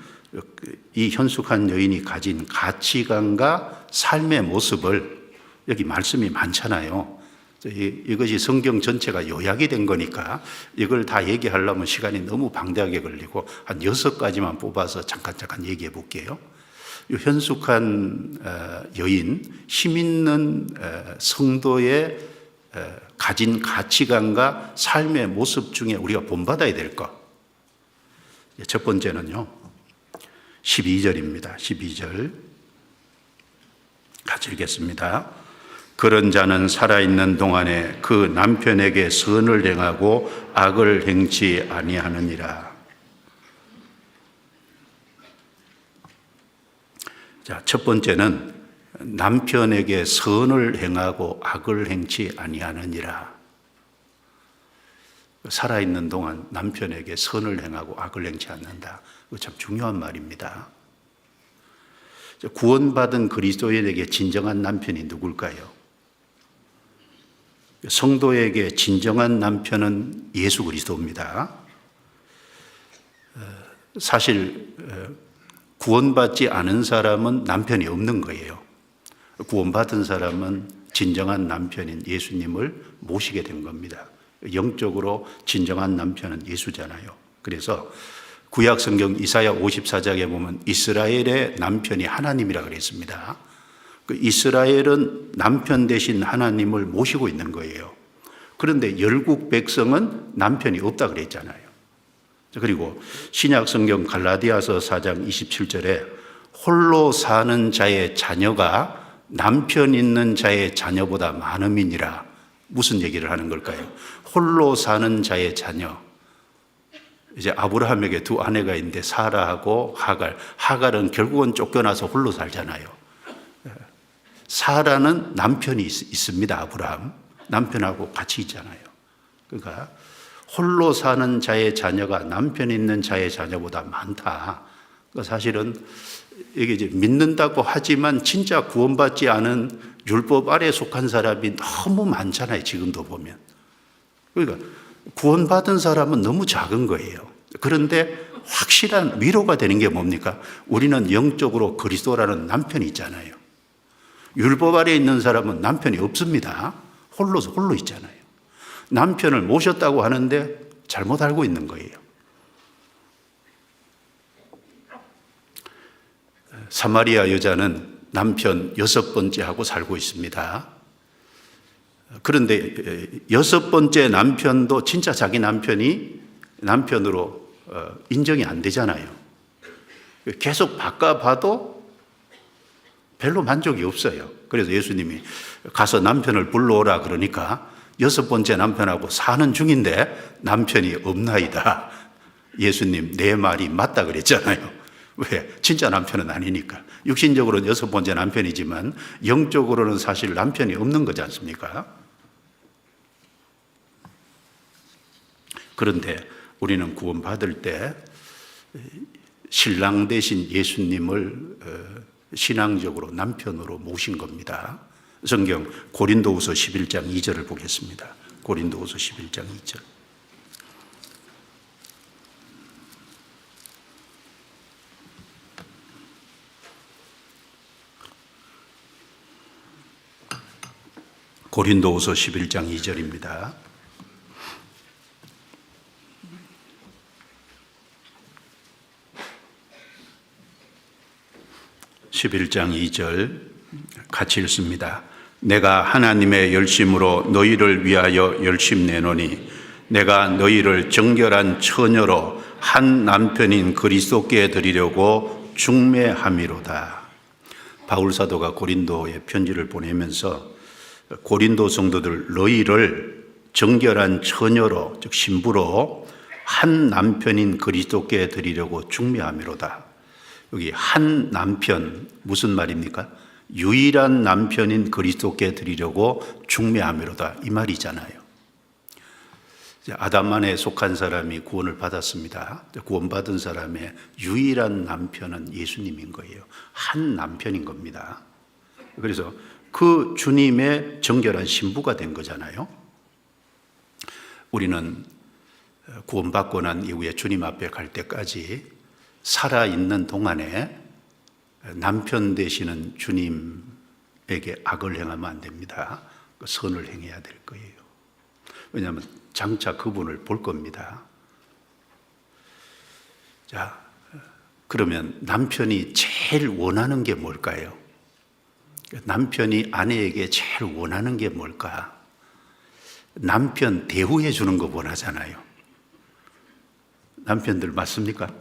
이 현숙한 여인이 가진 가치관과 삶의 모습을 여기 말씀이 많잖아요. 이것이 성경 전체가 요약이 된 거니까 이걸 다 얘기하려면 시간이 너무 방대하게 걸리고 한 6가지만 뽑아서 잠깐 얘기해 볼게요. 이 현숙한 여인, 힘 있는 성도의 가진 가치관과 삶의 모습 중에 우리가 본받아야 될 것. 첫 번째는요, 12절입니다. 12절 같이 읽겠습니다. 그런 자는 살아있는 동안에 그 남편에게 선을 행하고 악을 행치 아니하느니라. 자, 첫 번째는 남편에게 선을 행하고 악을 행치 아니하느니라. 살아있는 동안 남편에게 선을 행하고 악을 행치 않는다. 이거 참 중요한 말입니다. 구원받은 그리스도인에게 진정한 남편이 누굴까요? 성도에게 진정한 남편은 예수 그리스도입니다. 사실 구원받지 않은 사람은 남편이 없는 거예요. 구원받은 사람은 진정한 남편인 예수님을 모시게 된 겁니다. 영적으로 진정한 남편은 예수잖아요. 그래서 구약 성경 이사야 54장에 보면 이스라엘의 남편이 하나님이라 그랬습니다. 그 이스라엘은 남편 대신 하나님을 모시고 있는 거예요. 그런데 열국 백성은 남편이 없다 그랬잖아요. 그리고 신약 성경 갈라디아서 4장 27절에 홀로 사는 자의 자녀가 남편 있는 자의 자녀보다 많음이니라. 무슨 얘기를 하는 걸까요? 홀로 사는 자의 자녀. 이제 아브라함에게 두 아내가 있는데 사라하고 하갈. 하갈은 결국은 쫓겨나서 홀로 살잖아요. 사라는 남편이 있습니다. 아브라함. 남편하고 같이 있잖아요. 그러니까 홀로 사는 자의 자녀가 남편 있는 자의 자녀보다 많다. 그러니까 사실은 이게 이제 믿는다고 하지만 진짜 구원받지 않은 율법 아래에 속한 사람이 너무 많잖아요. 지금도 보면. 그러니까 구원받은 사람은 너무 작은 거예요. 그런데 확실한 위로가 되는 게 뭡니까? 우리는 영적으로 그리스도라는 남편이 있잖아요. 율법 아래에 있는 사람은 남편이 없습니다. 홀로 있잖아요. 남편을 모셨다고 하는데 잘못 알고 있는 거예요. 사마리아 여자는 남편 6번째 하고 살고 있습니다. 그런데 6번째 남편도 진짜 자기 남편으로 인정이 안 되잖아요. 계속 바꿔봐도 별로 만족이 없어요. 그래서 예수님이 가서 남편을 불러오라 그러니까 6번째 남편하고 사는 중인데 남편이 없나이다. 예수님 내 말이 맞다 그랬잖아요. 왜? 진짜 남편은 아니니까. 육신적으로는 6번째 남편이지만 영적으로는 사실 남편이 없는 거지 않습니까? 그런데 우리는 구원받을 때 신랑 대신 예수님을 신앙적으로 남편으로 모신 겁니다. 성경 고린도후서 11장 2절을 보겠습니다. 고린도후서 11장 2절. 고린도후서 11장 2절입니다. (11장 2절) 같이 읽습니다. 내가 하나님의 열심으로 너희를 위하여 열심 내노니 내가 너희를 정결한 처녀로 한 남편인 그리스도께 드리려고 중매함이로다. 바울 사도가 고린도에 편지를 보내면서 고린도 성도들 너희를 정결한 처녀로 즉 신부로 한 남편인 그리스도께 드리려고 중매함이로다. 여기 한 남편 무슨 말입니까? 유일한 남편인 그리스도께 드리려고 중매함이로다 이 말이잖아요. 아담 안에 속한 사람이 구원을 받았습니다. 구원받은 사람의 유일한 남편은 예수님인 거예요. 한 남편인 겁니다. 그래서 그 주님의 정결한 신부가 된 거잖아요. 우리는 구원받고 난 이후에 주님 앞에 갈 때까지 살아있는 동안에 남편 되시는 주님에게 악을 행하면 안 됩니다. 선을 행해야 될 거예요. 왜냐하면 장차 그분을 볼 겁니다. 자, 그러면 남편이 제일 원하는 게 뭘까요? 남편이 아내에게 제일 원하는 게 뭘까? 남편 대우해 주는 거 원하잖아요. 남편들 맞습니까?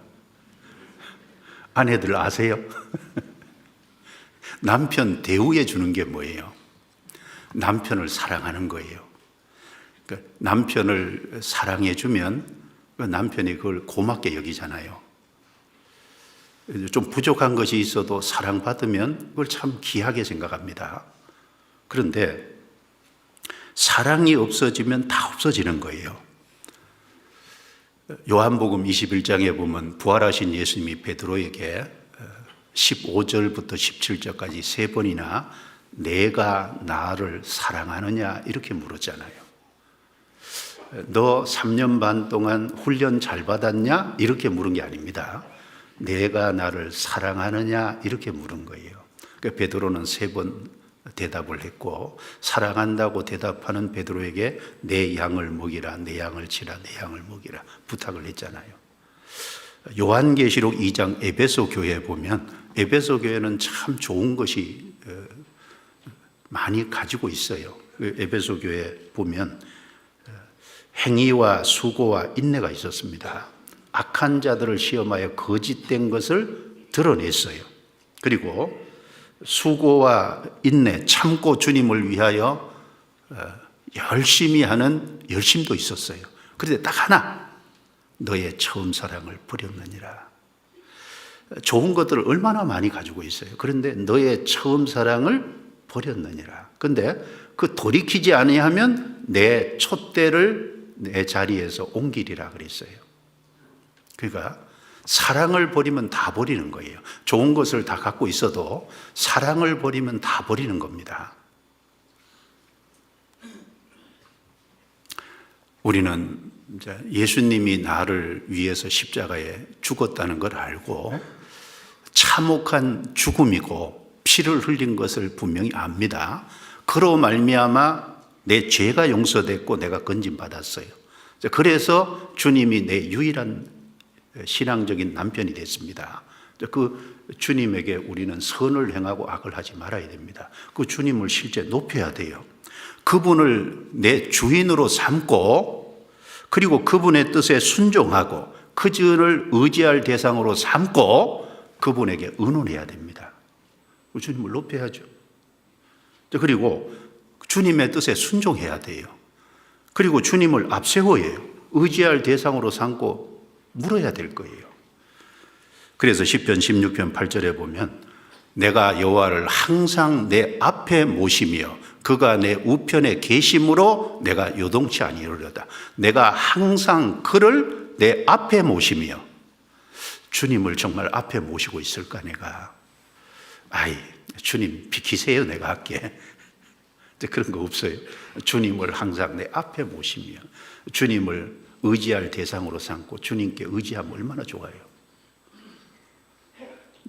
아내들 아세요? 남편 대우해 주는 게 뭐예요? 남편을 사랑하는 거예요. 그러니까 남편을 사랑해 주면 남편이 그걸 고맙게 여기잖아요. 좀 부족한 것이 있어도 사랑받으면 그걸 참 귀하게 생각합니다. 그런데 사랑이 없어지면 다 없어지는 거예요. 요한복음 21장에 보면 부활하신 예수님이 베드로에게 15절부터 17절까지 세 번이나 내가 나를 사랑하느냐 이렇게 물었잖아요. 너 3년 반 동안 훈련 잘 받았냐? 이렇게 물은 게 아닙니다. 내가 나를 사랑하느냐? 이렇게 물은 거예요. 그러니까 베드로는 세 번 대답을 했고, 사랑한다고 대답하는 베드로에게 내 양을 먹이라, 내 양을 치라, 내 양을 먹이라 부탁을 했잖아요. 요한계시록 2장 에베소 교회에 보면 에베소 교회는 참 좋은 것이 많이 가지고 있어요. 에베소 교회에 보면 행위와 수고와 인내가 있었습니다. 악한 자들을 시험하여 거짓된 것을 드러냈어요. 그리고 수고와 인내, 참고 주님을 위하여 열심히 하는 열심도 있었어요. 그런데 딱 하나, 너의 처음 사랑을 버렸느니라. 좋은 것들을 얼마나 많이 가지고 있어요. 그런데 너의 처음 사랑을 버렸느니라. 그런데 그 돌이키지 아니하면 내 촛대를 내 자리에서 옮기리라 그랬어요. 그러니까 사랑을 버리면 다 버리는 거예요. 좋은 것을 다 갖고 있어도 사랑을 버리면 다 버리는 겁니다. 우리는 이제 예수님이 나를 위해서 십자가에 죽었다는 걸 알고 참혹한 죽음이고 피를 흘린 것을 분명히 압니다. 그로 말미암아 내 죄가 용서됐고 내가 건진받았어요. 그래서 주님이 내 유일한 신앙적인 남편이 됐습니다. 그 주님에게 우리는 선을 행하고 악을 하지 말아야 됩니다. 그 주님을 실제 높여야 돼요. 그분을 내 주인으로 삼고, 그리고 그분의 뜻에 순종하고 그분을 의지할 대상으로 삼고 그분에게 의논해야 됩니다. 주님을 높여야죠. 그리고 주님의 뜻에 순종해야 돼요. 그리고 주님을 앞세워야 해요. 의지할 대상으로 삼고 물어야 될 거예요. 그래서 시편 16편 8절에 보면 내가 여호와를 항상 내 앞에 모시며 그가 내 우편에 계심으로 내가 요동치 아니하리로다. 내가 항상 그를 내 앞에 모시며, 주님을 정말 앞에 모시고 있을까 내가. 주님 비키세요, 내가 할게. 그런 거 없어요. 주님을 항상 내 앞에 모시며 주님을 의지할 대상으로 삼고 주님께 의지하면 얼마나 좋아요.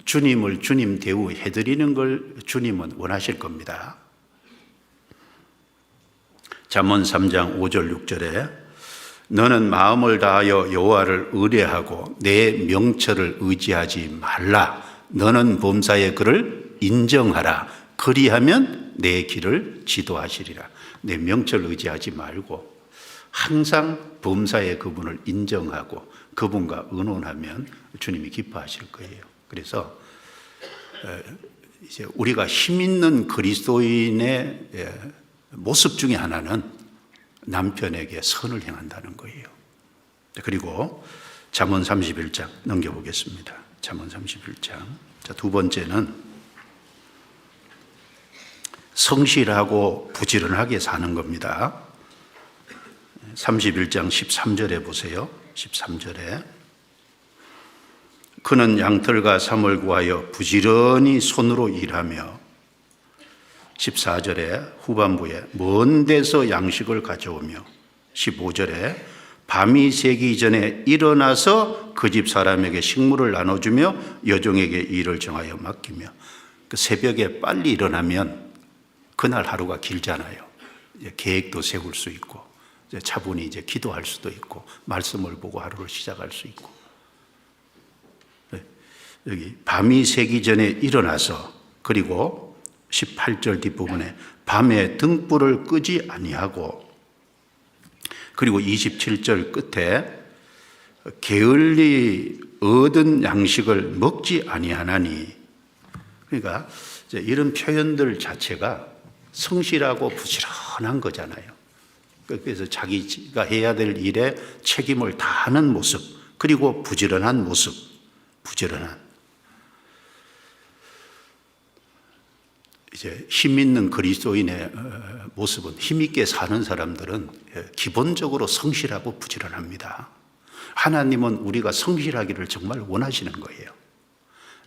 주님을 주님 대우해드리는 걸 주님은 원하실 겁니다. 잠언 3장 5절 6절에 너는 마음을 다하여 여호와를 의뢰하고 내 명철을 의지하지 말라. 너는 범사에 그를 인정하라. 그리하면 내 길을 지도하시리라. 내 명철 의지하지 말고 항상 범사에 그분을 인정하고 그분과 의논하면 주님이 기뻐하실 거예요. 그래서 이제 우리가 힘 있는 그리스도인의 모습 중에 하나는 남편에게 선을 행한다는 거예요. 그리고 잠언 31장 넘겨보겠습니다. 잠언 31장. 두 번째는 성실하고 부지런하게 사는 겁니다. 31장 13절에 보세요. 13절에 그는 양털과 삼을 구하여 부지런히 손으로 일하며, 14절에 후반부에 먼 데서 양식을 가져오며, 15절에 밤이 새기 전에 일어나서 그 집 사람에게 식물을 나눠주며 여종에게 일을 정하여 맡기며. 새벽에 빨리 일어나면 그날 하루가 길잖아요. 이제 계획도 세울 수 있고 이제 차분히 이제 기도할 수도 있고 말씀을 보고 하루를 시작할 수 있고. 여기 밤이 새기 전에 일어나서, 그리고 18절 뒷부분에 밤에 등불을 끄지 아니하고, 그리고 27절 끝에 게을리 얻은 양식을 먹지 아니하나니. 그러니까 이런 표현들 자체가 성실하고 부지런한 거잖아요. 그래서 자기가 해야 될 일에 책임을 다하는 모습, 그리고 부지런한 모습, 부지런한. 이제 힘 있는 그리스도인의 모습은, 힘 있게 사는 사람들은 기본적으로 성실하고 부지런합니다. 하나님은 우리가 성실하기를 정말 원하시는 거예요.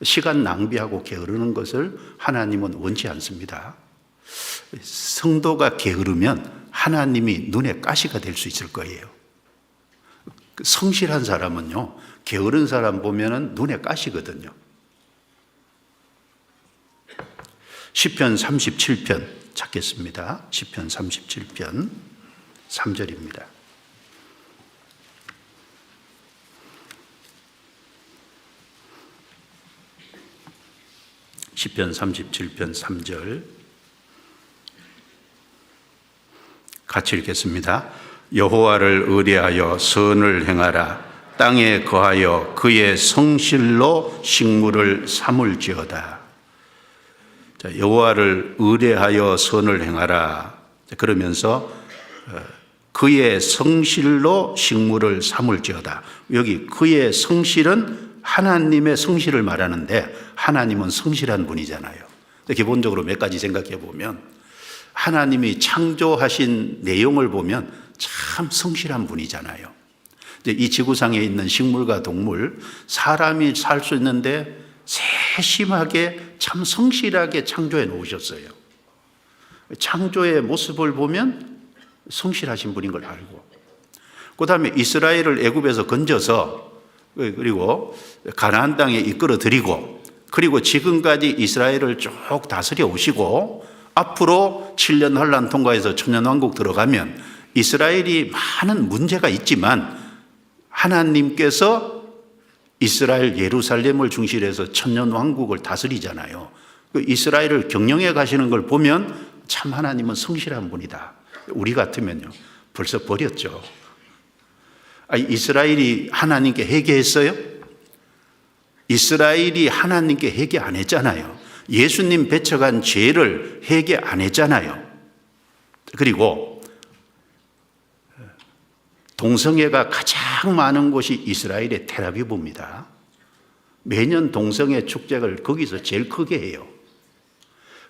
시간 낭비하고 게으르는 것을 하나님은 원치 않습니다. 성도가 게으르면 하나님이 눈에 가시가 될 수 있을 거예요. 성실한 사람은요, 게으른 사람 보면은 눈에 가시거든요. 시편 37편 찾겠습니다. 시편 37편 3절입니다. 시편 37편 3절 같이 읽겠습니다. 여호와를 의뢰하여 선을 행하라. 땅에 거하여 그의 성실로 식물을 삼을지어다. 자, 여호와를 의뢰하여 선을 행하라. 그러면서 그의 성실로 식물을 삼을지어다. 여기 그의 성실은 하나님의 성실을 말하는데, 하나님은 성실한 분이잖아요. 기본적으로 몇 가지 생각해 보면, 하나님이 창조하신 내용을 보면 참 성실한 분이잖아요. 이 지구상에 있는 식물과 동물, 사람이 살 수 있는데 세심하게 참 성실하게 창조해 놓으셨어요. 창조의 모습을 보면 성실하신 분인 걸 알고, 그 다음에 이스라엘을 애굽에서 건져서 그리고 가나안 땅에 이끌어 들이고, 그리고 지금까지 이스라엘을 쭉 다스려 오시고, 앞으로 7년 환란 통과해서 천년왕국 들어가면 이스라엘이 많은 문제가 있지만 하나님께서 이스라엘 예루살렘을 중심으로 해서 천년왕국을 다스리잖아요. 이스라엘을 경영해 가시는 걸 보면 참 하나님은 성실한 분이다. 우리 같으면요 벌써 버렸죠. 이스라엘이 하나님께 회개했어요? 이스라엘이 하나님께 회개 안 했잖아요. 예수님 배척한 죄를 회개 안 했잖아요. 그리고 동성애가 가장 많은 곳이 이스라엘의 텔아비브입니다. 매년 동성애 축제를 거기서 제일 크게 해요.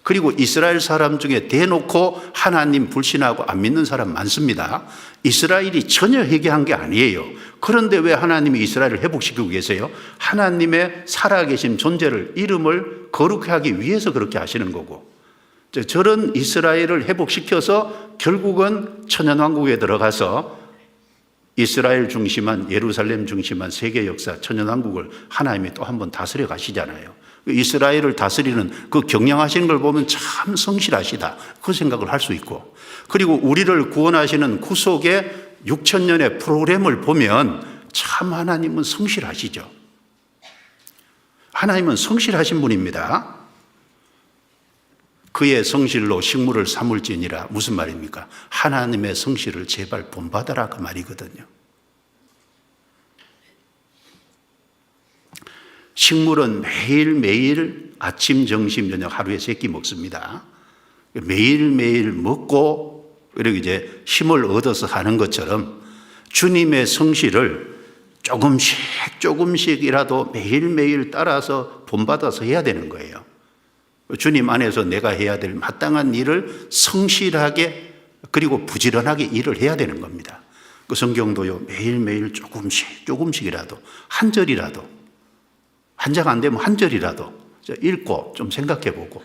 그리고 이스라엘 사람 중에 대놓고 하나님 불신하고 안 믿는 사람 많습니다. 이스라엘이 전혀 회개한 게 아니에요. 그런데 왜 하나님이 이스라엘을 회복시키고 계세요? 하나님의 살아계신 존재를, 이름을 거룩하게 하기 위해서 그렇게 하시는 거고, 저런 이스라엘을 회복시켜서 결국은 천년왕국에 들어가서 이스라엘 중심한, 예루살렘 중심한 세계 역사, 천년왕국을 하나님이 또 한 번 다스려 가시잖아요. 이스라엘을 다스리는 그 경영하시는 걸 보면 참 성실하시다, 그 생각을 할 수 있고, 그리고 우리를 구원하시는 구속의 6,000년의 프로그램을 보면 참 하나님은 성실하시죠. 하나님은 성실하신 분입니다. 그의 성실로 식물을 삼을지니라. 무슨 말입니까? 하나님의 성실을 제발 본받아라, 그 말이거든요. 식물은 매일매일 아침, 점심, 저녁 하루에 3끼 먹습니다. 매일매일 먹고, 그리고 이제 힘을 얻어서 하는 것처럼 주님의 성실을 조금씩이라도 매일매일 따라서 본받아서 해야 되는 거예요. 주님 안에서 내가 해야 될 마땅한 일을 성실하게 그리고 부지런하게 일을 해야 되는 겁니다. 그 성경도요, 매일매일 조금씩이라도, 한 절이라도, 한 장 안 되면 한 절이라도 읽고 좀 생각해 보고,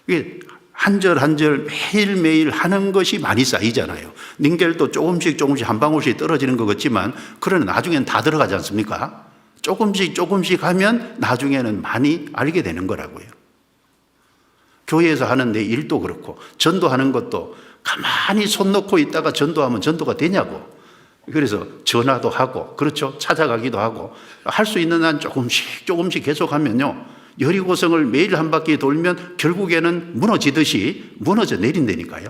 이게 한 절 한 절 매일매일 하는 것이 많이 쌓이잖아요. 닌겔도 조금씩 한 방울씩 떨어지는 것 같지만, 그러나 나중엔 다 들어가지 않습니까? 조금씩 하면 나중에는 많이 알게 되는 거라고요. 교회에서 하는 내 일도 그렇고, 전도하는 것도 가만히 손 놓고 있다가 전도하면 전도가 되냐고. 그래서 전화도 하고, 그렇죠, 찾아가기도 하고, 할 수 있는 한 조금씩 계속하면요, 여리고성을 매일 한 바퀴 돌면 결국에는 무너지듯이 무너져 내린다니까요.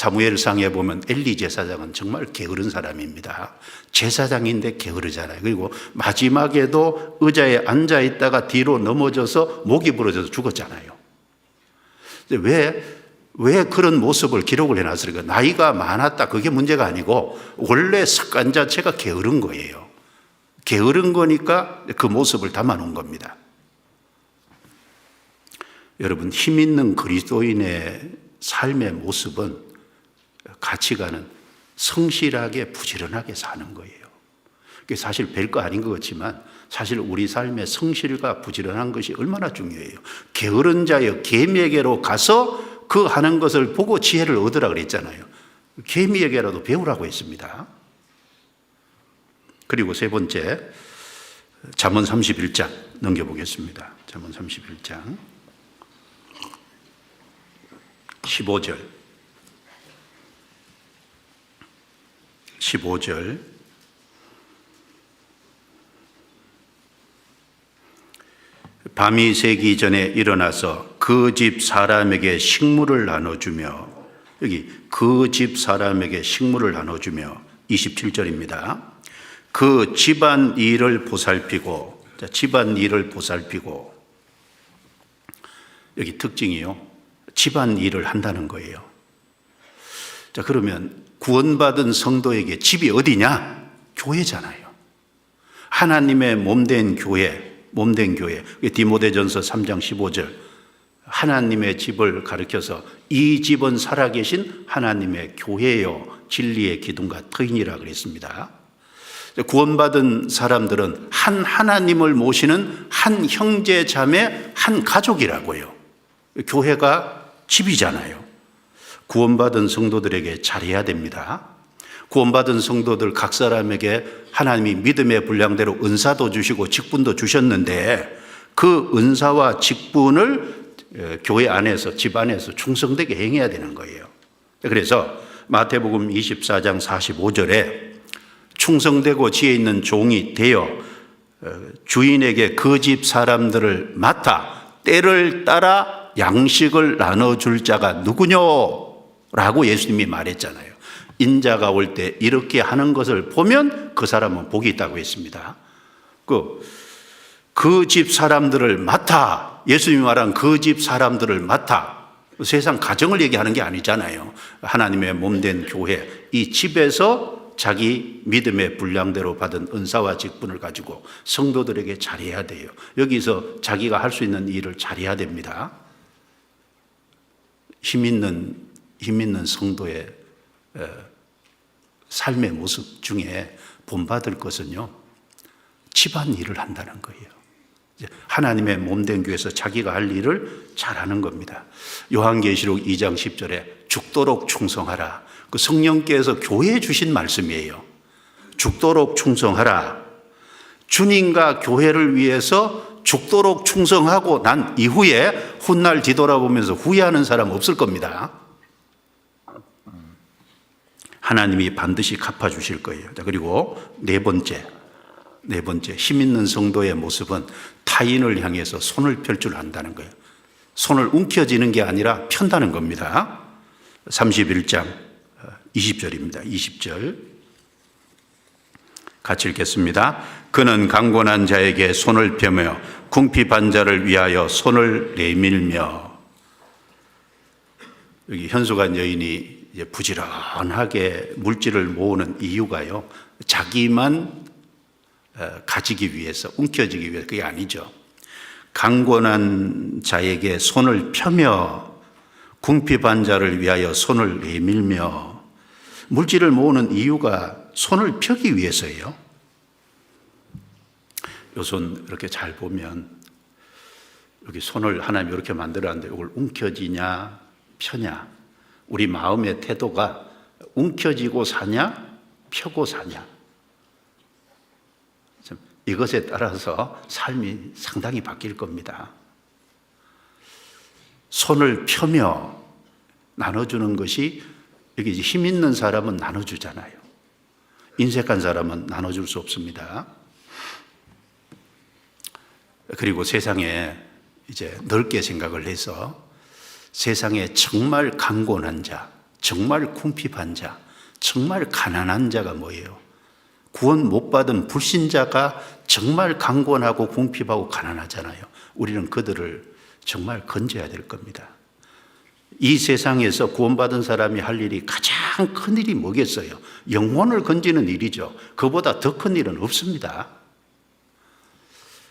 사무엘상에 보면 엘리 제사장은 정말 게으른 사람입니다. 제사장인데 게으르잖아요. 그리고 마지막에도 의자에 앉아 있다가 뒤로 넘어져서 목이 부러져서 죽었잖아요. 왜 그런 모습을 기록을 해놨을까? 나이가 많았다, 그게 문제가 아니고 원래 습관 자체가 게으른 거예요. 게으른 거니까 그 모습을 담아놓은 겁니다. 여러분, 힘 있는 그리스도인의 삶의 모습은 가치관은 성실하게 부지런하게 사는 거예요. 그게 사실 별거 아닌 것 같지만 사실 우리 삶의 성실과 부지런한 것이 얼마나 중요해요. 게으른 자여 개미에게로 가서 그 하는 것을 보고 지혜를 얻으라 그랬잖아요. 개미에게라도 배우라고 했습니다. 그리고 세 번째, 잠언 31장 넘겨보겠습니다. 잠언 31장 15절. 밤이 새기 전에 일어나서 그 집 사람에게 식물을 나눠주며, 여기 그 집 사람에게 식물을 나눠주며 27절입니다. 그 집안 일을 보살피고, 집안 일을 보살피고, 여기 특징이요, 집안 일을 한다는 거예요. 자, 그러면 구원받은 성도에게 집이 어디냐? 교회잖아요. 하나님의 몸된 교회, 몸된 교회. 디모데전서 3장 15절. 하나님의 집을 가리켜서 이 집은 살아계신 하나님의 교회요, 진리의 기둥과 터인이라 그랬습니다. 구원받은 사람들은 한 하나님을 모시는 한 형제 자매, 한 가족이라고요. 교회가 집이잖아요. 구원받은 성도들에게 잘해야 됩니다. 구원받은 성도들 각 사람에게 하나님이 믿음의 분량대로 은사도 주시고 직분도 주셨는데 그 은사와 직분을 교회 안에서, 집 안에서 충성되게 행해야 되는 거예요. 그래서 마태복음 24장 45절에 충성되고 지혜 있는 종이 되어 주인에게 그 집 사람들을 맡아 때를 따라 양식을 나눠줄 자가 누구뇨? 라고 예수님이 말했잖아요. 인자가 올 때 이렇게 하는 것을 보면 그 사람은 복이 있다고 했습니다. 그 집 사람들을 맡아, 예수님이 말한 그 집 사람들을 맡아, 세상 가정을 얘기하는 게 아니잖아요. 하나님의 몸된 교회, 이 집에서 자기 믿음의 분량대로 받은 은사와 직분을 가지고 성도들에게 잘해야 돼요. 여기서 자기가 할 수 있는 일을 잘해야 됩니다. 힘 있는 성도의 삶의 모습 중에 본받을 것은요, 집안 일을 한다는 거예요. 하나님의 몸된 교회에서 자기가 할 일을 잘하는 겁니다. 요한계시록 2장 10절에 죽도록 충성하라. 그 성령께서 교회에 주신 말씀이에요. 죽도록 충성하라. 주님과 교회를 위해서 죽도록 충성하고 난 이후에 훗날 뒤돌아보면서 후회하는 사람 없을 겁니다. 하나님이 반드시 갚아주실 거예요. 자, 그리고 네 번째, 힘 있는 성도의 모습은 타인을 향해서 손을 펼 줄 안다는 거예요. 손을 움켜쥐는 게 아니라 편다는 겁니다. 31장 20절입니다. 20절 같이 읽겠습니다. 그는 강권한 자에게 손을 펴며 궁핍한 자를 위하여 손을 내밀며. 여기 현수간 여인이 이제 부지런하게 물질을 모으는 이유가요, 자기만 가지기 위해서, 움켜쥐기 위해서, 그게 아니죠. 강권한 자에게 손을 펴며 궁핍한 자를 위하여 손을 내밀며. 물질을 모으는 이유가 손을 펴기 위해서예요. 요 손 이렇게 잘 보면 여기 손을 하나님이 이렇게 만들었는데 이걸 움켜쥐냐 펴냐, 우리 마음의 태도가 움켜쥐고 사냐 펴고 사냐, 이것에 따라서 삶이 상당히 바뀔 겁니다. 손을 펴며 나눠주는 것이, 여기 힘 있는 사람은 나눠주잖아요. 인색한 사람은 나눠줄 수 없습니다. 그리고 세상에 이제 넓게 생각을 해서 세상에 정말 강권한 자, 정말 궁핍한 자, 정말 가난한 자가 뭐예요? 구원 못 받은 불신자가 정말 강권하고 궁핍하고 가난하잖아요. 우리는 그들을 정말 건져야 될 겁니다. 이 세상에서 구원받은 사람이 할 일이 가장 큰 일이 뭐겠어요? 영혼을 건지는 일이죠. 그보다 더 큰 일은 없습니다.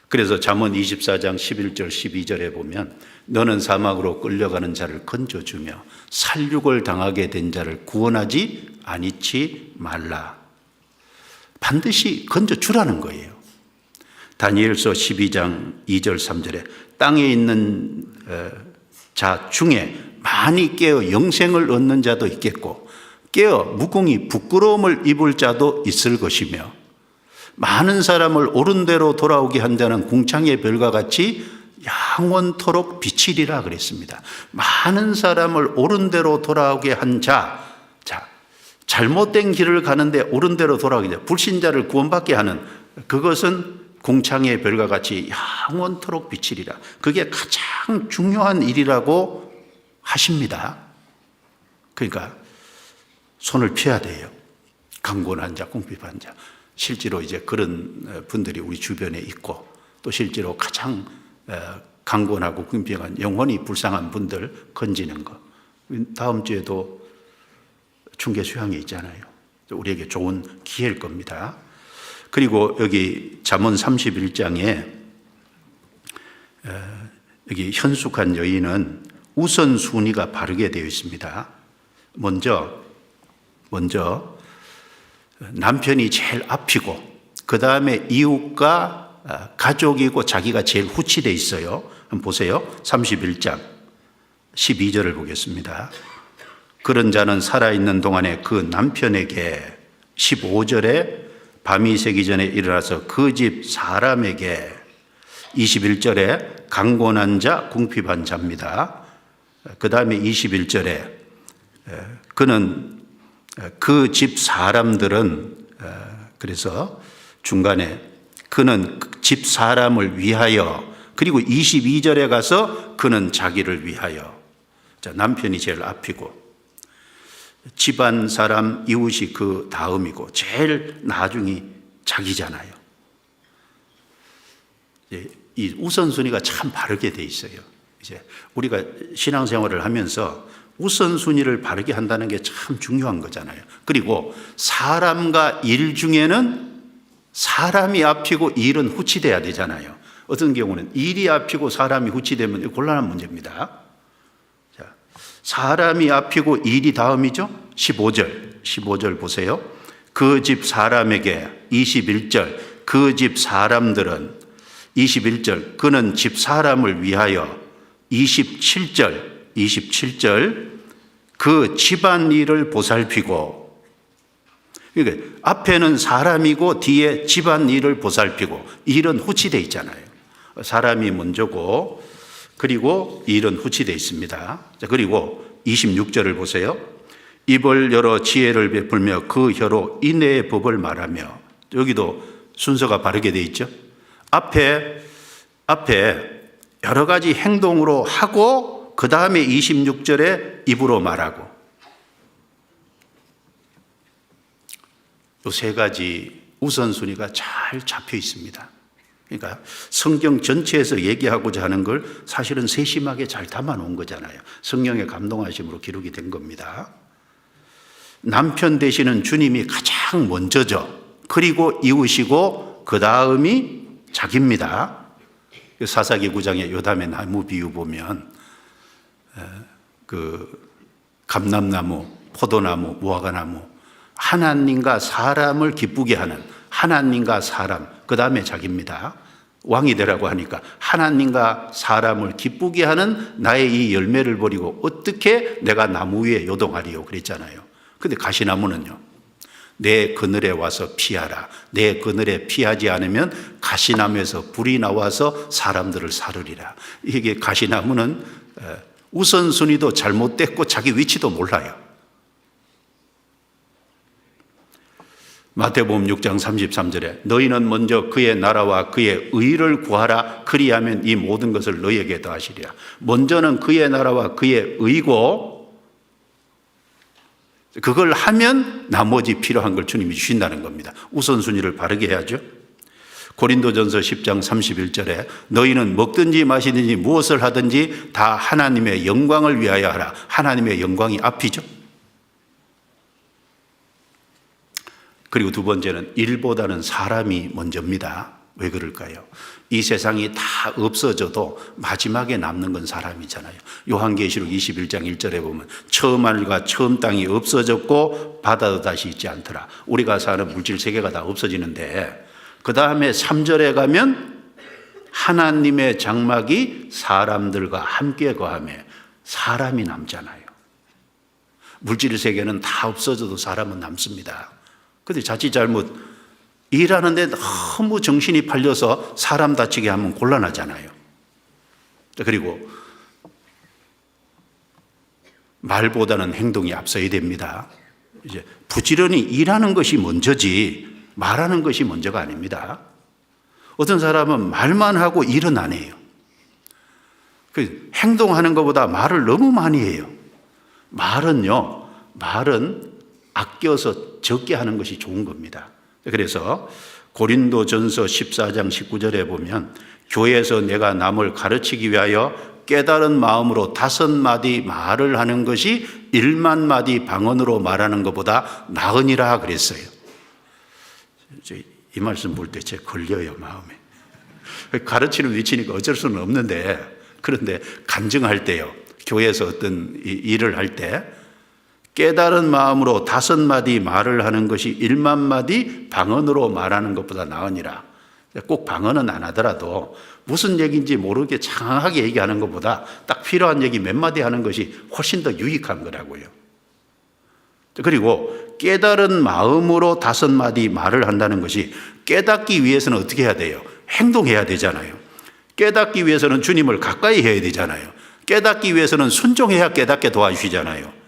그래서 잠언 24장 11절 12절에 보면 너는 사막으로 끌려가는 자를 건져주며 살육을 당하게 된 자를 구원하지 아니치 말라. 반드시 건져주라는 거예요. 다니엘서 12장 2절 3절에 땅에 있는 자 중에 많이 깨어 영생을 얻는 자도 있겠고 깨어 무궁히 부끄러움을 입을 자도 있을 것이며 많은 사람을 옳은 대로 돌아오게 한 자는 궁창의 별과 같이 영원토록 비치리라 그랬습니다. 많은 사람을 옳은 대로 돌아오게 한 자, 잘못된 길을 가는데 옳은 대로 돌아오게 돼 불신자를 구원받게 하는 그것은 궁창의 별과 같이 영원토록 비치리라. 그게 가장 중요한 일이라고 하십니다. 그러니까 손을 펴야 돼요. 강권한 자, 궁핍한 자. 실제로 이제 그런 분들이 우리 주변에 있고 또 실제로 가장 강권하고 궁핍한 영혼이 불쌍한 분들 건지는 거. 다음 주에도 중계 수양이 있잖아요. 우리에게 좋은 기회일 겁니다. 그리고 여기 잠언 31장에 여기 현숙한 여인은 우선순위가 바르게 되어 있습니다. 먼저 남편이 제일 앞이고 그 다음에 이웃과 가족이고 자기가 제일 후치 돼 있어요. 한번 보세요. 31장 12절을 보겠습니다. 그런 자는 살아있는 동안에 그 남편에게 15절에 밤이 새기 전에 일어나서 그 집 사람에게 21절에 강권한 자, 궁핍한 자입니다. 그 다음에 21절에 그는 그 집 사람들은 그래서 중간에 그는 집 사람을 위하여 그리고 22절에 가서 그는 자기를 위하여. 자, 남편이 제일 앞이고 집안 사람 이웃이 그 다음이고 제일 나중이 자기잖아요. 이 우선순위가 참 바르게 돼 있어요. 이제 우리가 신앙생활을 하면서 우선순위를 바르게 한다는 게 참 중요한 거잖아요. 그리고 사람과 일 중에는 사람이 앞이고 일은 후치돼야 되잖아요. 어떤 경우는 일이 앞이고 사람이 후치되면 곤란한 문제입니다. 자, 사람이 앞이고 일이 다음이죠. 15절 보세요. 그 집 사람에게 21절 그 집 사람들은 21절 그는 집 사람을 위하여 27절 그 집안 일을 보살피고 그러니까 앞에는 사람이고 뒤에 집안 일을 보살피고 일은 후치되어 있잖아요. 사람이 먼저고 그리고 일은 후치되어 있습니다. 자, 그리고 26절을 보세요. 입을 열어 지혜를 베풀며 그 혀로 인애의 법을 말하며 여기도 순서가 바르게 되어 있죠. 앞에 여러 가지 행동으로 하고 그 다음에 26절에 입으로 말하고 이 세 가지 우선순위가 잘 잡혀 있습니다. 그러니까 성경 전체에서 얘기하고자 하는 걸 사실은 세심하게 잘 담아 놓은 거잖아요. 성령의 감동하심으로 기록이 된 겁니다. 남편 되시는 주님이 가장 먼저죠. 그리고 이웃이고 그 다음이 자기입니다. 사사기 9장의 요담의 나무 비유 보면 그 감람나무, 포도나무, 무화과나무 하나님과 사람을 기쁘게 하는 하나님과 사람 그 다음에 자기입니다. 왕이 되라고 하니까 하나님과 사람을 기쁘게 하는 나의 이 열매를 버리고 어떻게 내가 나무 위에 요동하리요 그랬잖아요. 근데 가시나무는요. 내 그늘에 와서 피하라. 내 그늘에 피하지 않으면 가시나무에서 불이 나와서 사람들을 사르리라. 이게 가시나무는 우선순위도 잘못됐고 자기 위치도 몰라요. 마태복음 6장 33절에 너희는 먼저 그의 나라와 그의 의를 구하라. 그리하면 이 모든 것을 너희에게 더하시리라. 먼저는 그의 나라와 그의 의고 그걸 하면 나머지 필요한 걸 주님이 주신다는 겁니다. 우선순위를 바르게 해야죠. 고린도전서 10장 31절에 너희는 먹든지 마시든지 무엇을 하든지 다 하나님의 영광을 위하여 하라. 하나님의 영광이 앞이죠. 그리고 두 번째는 일보다는 사람이 먼저입니다. 왜 그럴까요? 이 세상이 다 없어져도 마지막에 남는 건 사람이잖아요. 요한계시록 21장 1절에 보면 처음 하늘과 처음 땅이 없어졌고 바다도 다시 있지 않더라. 우리가 사는 물질 세계가 다 없어지는데 그 다음에 3절에 가면 하나님의 장막이 사람들과 함께 거하며 사람이 남잖아요. 물질 세계는 다 없어져도 사람은 남습니다. 그런데 자칫 잘못 일하는데 너무 정신이 팔려서 사람 다치게 하면 곤란하잖아요. 그리고 말보다는 행동이 앞서야 됩니다. 이제 부지런히 일하는 것이 먼저지 말하는 것이 먼저가 아닙니다. 어떤 사람은 말만 하고 일은 안 해요. 행동하는 것보다 말을 너무 많이 해요. 말은 아껴서 적게 하는 것이 좋은 겁니다. 그래서 고린도전서 14장 19절에 보면 교회에서 내가 남을 가르치기 위하여 깨달은 마음으로 5마디 말을 하는 것이 1만 마디 방언으로 말하는 것보다 나으니라 그랬어요. 이 말씀 볼 때 제 걸려요, 마음에. 가르치는 위치니까 어쩔 수는 없는데, 그런데 간증할 때요, 교회에서 어떤 일을 할 때 깨달은 마음으로 5마디 말을 하는 것이 1만 마디 방언으로 말하는 것보다 나으니라. 꼭 방언은 안 하더라도 무슨 얘기인지 모르게 장황하게 얘기하는 것보다 딱 필요한 얘기 몇 마디 하는 것이 훨씬 더 유익한 거라고요. 그리고 깨달은 마음으로 5마디 말을 한다는 것이 깨닫기 위해서는 어떻게 해야 돼요? 행동해야 되잖아요. 깨닫기 위해서는 주님을 가까이 해야 되잖아요. 깨닫기 위해서는 순종해야 깨닫게 도와주시잖아요.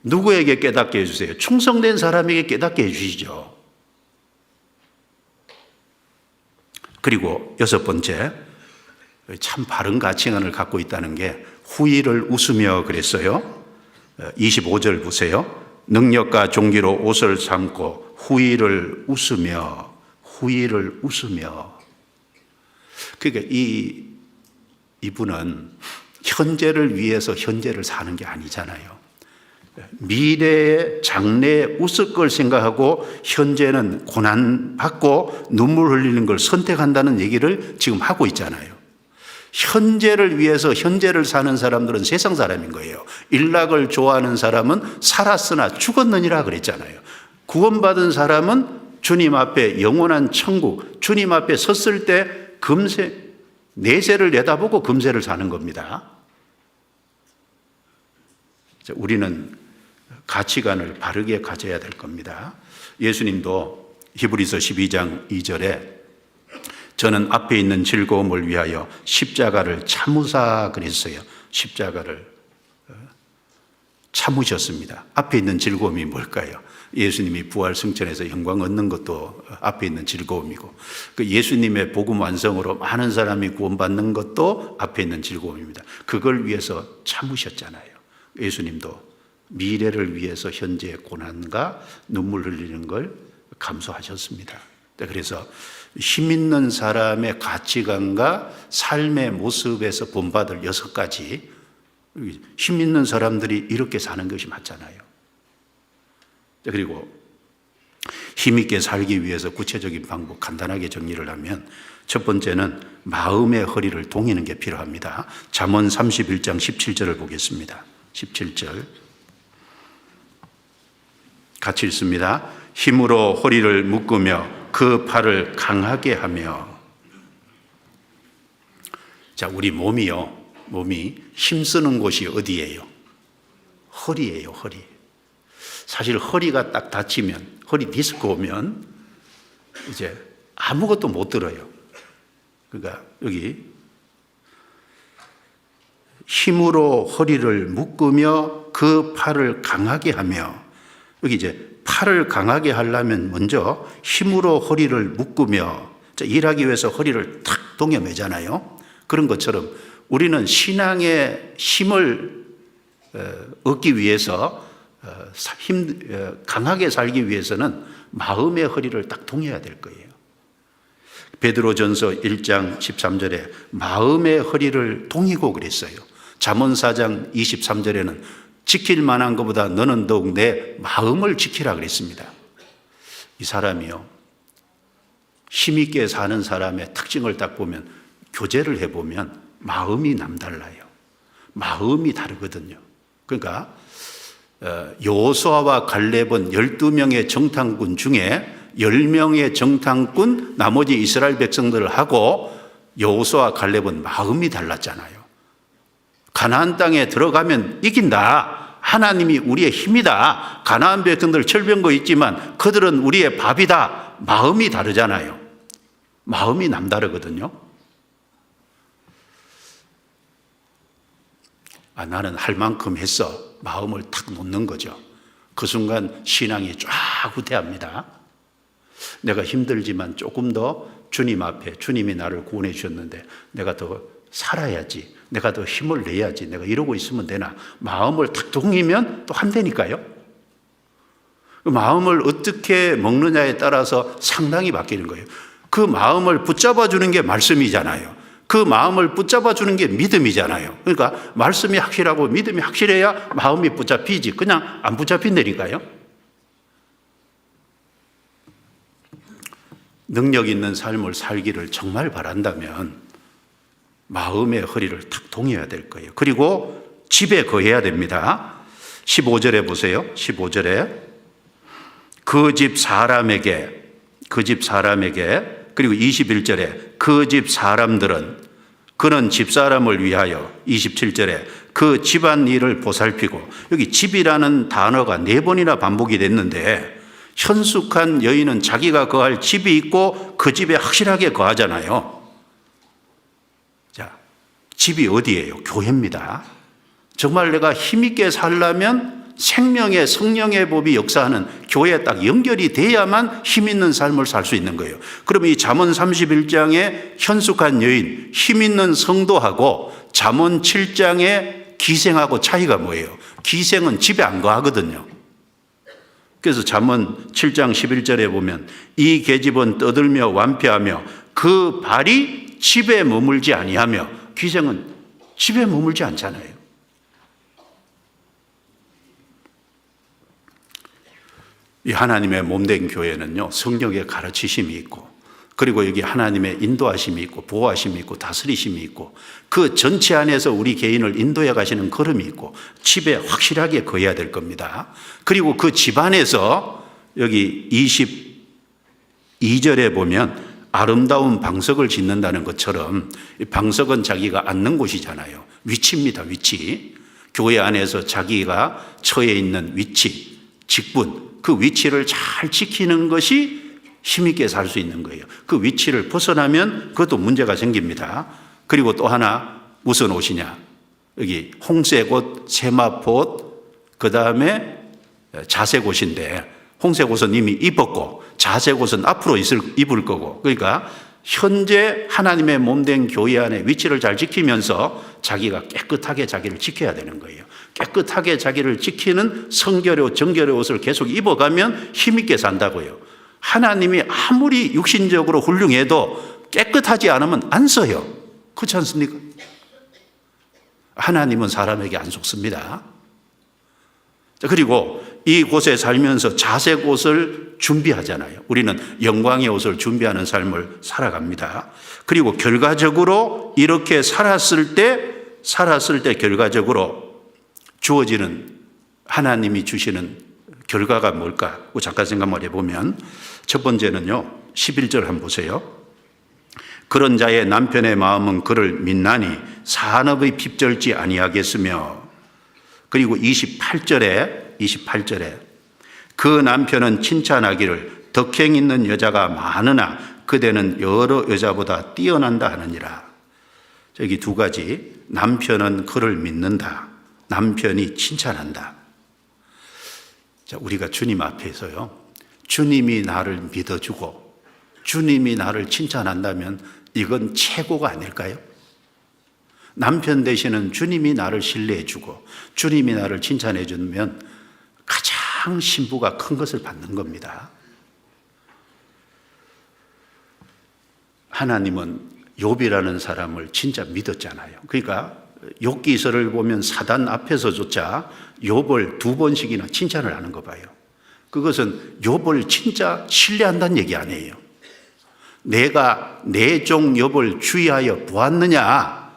누구에게 깨닫게 해주세요? 충성된 사람에게 깨닫게 해주시죠. 그리고 6번째, 참 바른 가치관을 갖고 있다는 게 후일을 웃으며 그랬어요. 25절 보세요. 능력과 종기로 옷을 삼고 후일을 웃으며. 그러니까 이분은 현재를 위해서 현재를 사는 게 아니잖아요. 미래의 장래에 웃을 걸 생각하고 현재는 고난받고 눈물 흘리는 걸 선택한다는 얘기를 지금 하고 있잖아요. 현재를 위해서 현재를 사는 사람들은 세상 사람인 거예요. 일락을 좋아하는 사람은 살았으나 죽었느니라 그랬잖아요. 구원받은 사람은 주님 앞에 영원한 천국, 주님 앞에 섰을 때 금세 내세를 내다보고 금세를 사는 겁니다. 우리는 가치관을 바르게 가져야 될 겁니다. 예수님도 히브리서 12장 2절에 저는 앞에 있는 즐거움을 위하여 십자가를 참으사 그랬어요. 십자가를 참으셨습니다. 앞에 있는 즐거움이 뭘까요? 예수님이 부활 승천해서 영광 얻는 것도 앞에 있는 즐거움이고, 그 예수님의 복음 완성으로 많은 사람이 구원받는 것도 앞에 있는 즐거움입니다. 그걸 위해서 참으셨잖아요. 예수님도 미래를 위해서 현재의 고난과 눈물 흘리는 걸 감수하셨습니다. 그래서 힘 있는 사람의 가치관과 삶의 모습에서 본받을 6가지, 힘 있는 사람들이 이렇게 사는 것이 맞잖아요. 그리고 힘있게 살기 위해서 구체적인 방법 간단하게 정리를 하면 첫 번째는 마음의 허리를 동이는 게 필요합니다. 잠언 31장 17절을 보겠습니다. 17절 같이 읽습니다. 힘으로 허리를 묶으며 그 팔을 강하게 하며. 자, 우리 몸이 힘쓰는 곳이 어디예요? 허리예요, 허리. 사실 허리가 딱 다치면, 허리 디스크 오면 이제 아무것도 못 들어요. 그러니까 여기 힘으로 허리를 묶으며 그 팔을 강하게 하며, 여기 이제 팔을 강하게 하려면 먼저 힘으로 허리를 묶으며, 일하기 위해서 허리를 탁 동여매잖아요. 그런 것처럼 우리는 신앙의 힘을 얻기 위해서 강하게 살기 위해서는 마음의 허리를 딱 동여야 될 거예요. 베드로전서 1장 13절에 마음의 허리를 동이고 그랬어요. 잠언 4장 23절에는 지킬 만한 것보다 너는 더욱 내 마음을 지키라 그랬습니다. 이 사람이요, 힘있게 사는 사람의 특징을 딱 보면, 교제를 해보면 마음이 남달라요. 마음이 다르거든요. 그러니까 여호수아와 갈렙은 12명의 정탐꾼 중에 10명의 정탐꾼 나머지 이스라엘 백성들을 하고 여호수아 갈렙은 마음이 달랐잖아요. 가나안 땅에 들어가면 이긴다. 하나님이 우리의 힘이다. 가나안 백성들 철병거 있지만 그들은 우리의 밥이다. 마음이 다르잖아요. 마음이 남다르거든요. 나는 할 만큼 했어. 마음을 탁 놓는 거죠. 그 순간 신앙이 쫙 후퇴합니다. 내가 힘들지만 조금 더 주님 앞에, 주님이 나를 구원해 주셨는데 내가 더 살아야지, 내가 더 힘을 내야지, 내가 이러고 있으면 되나. 마음을 탁 동이면 또 한다니까요. 마음을 어떻게 먹느냐에 따라서 상당히 바뀌는 거예요. 그 마음을 붙잡아 주는 게 말씀이잖아요. 그 마음을 붙잡아 주는 게 믿음이잖아요. 그러니까 말씀이 확실하고 믿음이 확실해야 마음이 붙잡히지, 그냥 안 붙잡힌다니까요. 능력 있는 삶을 살기를 정말 바란다면 마음의 허리를 탁 동여야 될 거예요. 그리고 집에 거해야 됩니다. 15절에 보세요. 15절에 그 집 사람에게, 그리고 21절에 그 집 사람들은 그는 집사람을 위하여, 27절에 그 집안 일을 보살피고, 여기 집이라는 단어가 4번이나 반복이 됐는데 현숙한 여인은 자기가 거할 집이 있고 그 집에 확실하게 거하잖아요. 자, 집이 어디예요? 교회입니다. 정말 내가 힘있게 살려면 생명의 성령의 법이 역사하는 교회에 딱 연결이 돼야만 힘있는 삶을 살 수 있는 거예요. 그러면 이 잠언 31장의 현숙한 여인, 힘있는 성도하고 잠언 7장의 기생하고 차이가 뭐예요? 기생은 집에 안 거하거든요. 그래서 잠언 7장 11절에 보면 이 계집은 떠들며 완패하며 그 발이 집에 머물지 아니하며, 기생은 집에 머물지 않잖아요. 이 하나님의 몸된 교회는요, 성령의 가르치심이 있고, 그리고 여기 하나님의 인도하심이 있고, 보호하심이 있고, 다스리심이 있고, 그 전체 안에서 우리 개인을 인도해 가시는 걸음이 있고, 집에 확실하게 거해야 될 겁니다. 그리고 그 집안에서 여기 22절에 보면 아름다운 방석을 짓는다는 것처럼, 방석은 자기가 앉는 곳이잖아요. 위치입니다, 위치. 교회 안에서 자기가 처해 있는 위치, 직분, 그 위치를 잘 지키는 것이 힘있게 살 수 있는 거예요. 그 위치를 벗어나면 그것도 문제가 생깁니다. 그리고 또 하나, 무슨 옷이냐? 여기 홍색 옷, 세마포 옷, 그 다음에 자색 옷인데, 홍색 옷은 이미 입었고 자색 옷은 앞으로 입을 거고, 그러니까 현재 하나님의 몸된 교회 안에 위치를 잘 지키면서 자기가 깨끗하게 자기를 지켜야 되는 거예요. 깨끗하게 자기를 지키는 성결의 옷, 정결의 옷을 계속 입어가면 힘있게 산다고요. 하나님이 아무리 육신적으로 훌륭해도 깨끗하지 않으면 안 써요. 그렇지 않습니까? 하나님은 사람에게 안 속습니다. 그리고 이곳에 살면서 자색 옷을 준비하잖아요. 우리는 영광의 옷을 준비하는 삶을 살아갑니다. 그리고 결과적으로 이렇게 살았을 때 결과적으로 주어지는, 하나님이 주시는 결과가 뭘까? 잠깐 생각만 해보면, 첫 번째는요, 11절 한번 보세요. 그런 자의 남편의 마음은 그를 믿나니 산업의 핍절지 아니하겠으며, 그리고 28절에 그 남편은 칭찬하기를 덕행 있는 여자가 많으나 그대는 여러 여자보다 뛰어난다 하느니라. 여기 두 가지, 남편은 그를 믿는다, 남편이 칭찬한다. 자, 우리가 주님 앞에서요, 주님이 나를 믿어주고 주님이 나를 칭찬한다면 이건 최고가 아닐까요? 남편 되시는 주님이 나를 신뢰해주고 주님이 나를 칭찬해주면 가장 신부가 큰 것을 받는 겁니다. 하나님은 욥이라는 사람을 진짜 믿었잖아요. 그러니까 욥기서를 보면 사단 앞에서조차 욥을 2번씩이나 칭찬을 하는 거 봐요. 그것은 욥을 진짜 신뢰한다는 얘기 아니에요. 내가 내 종 욥을 주의하여 보았느냐,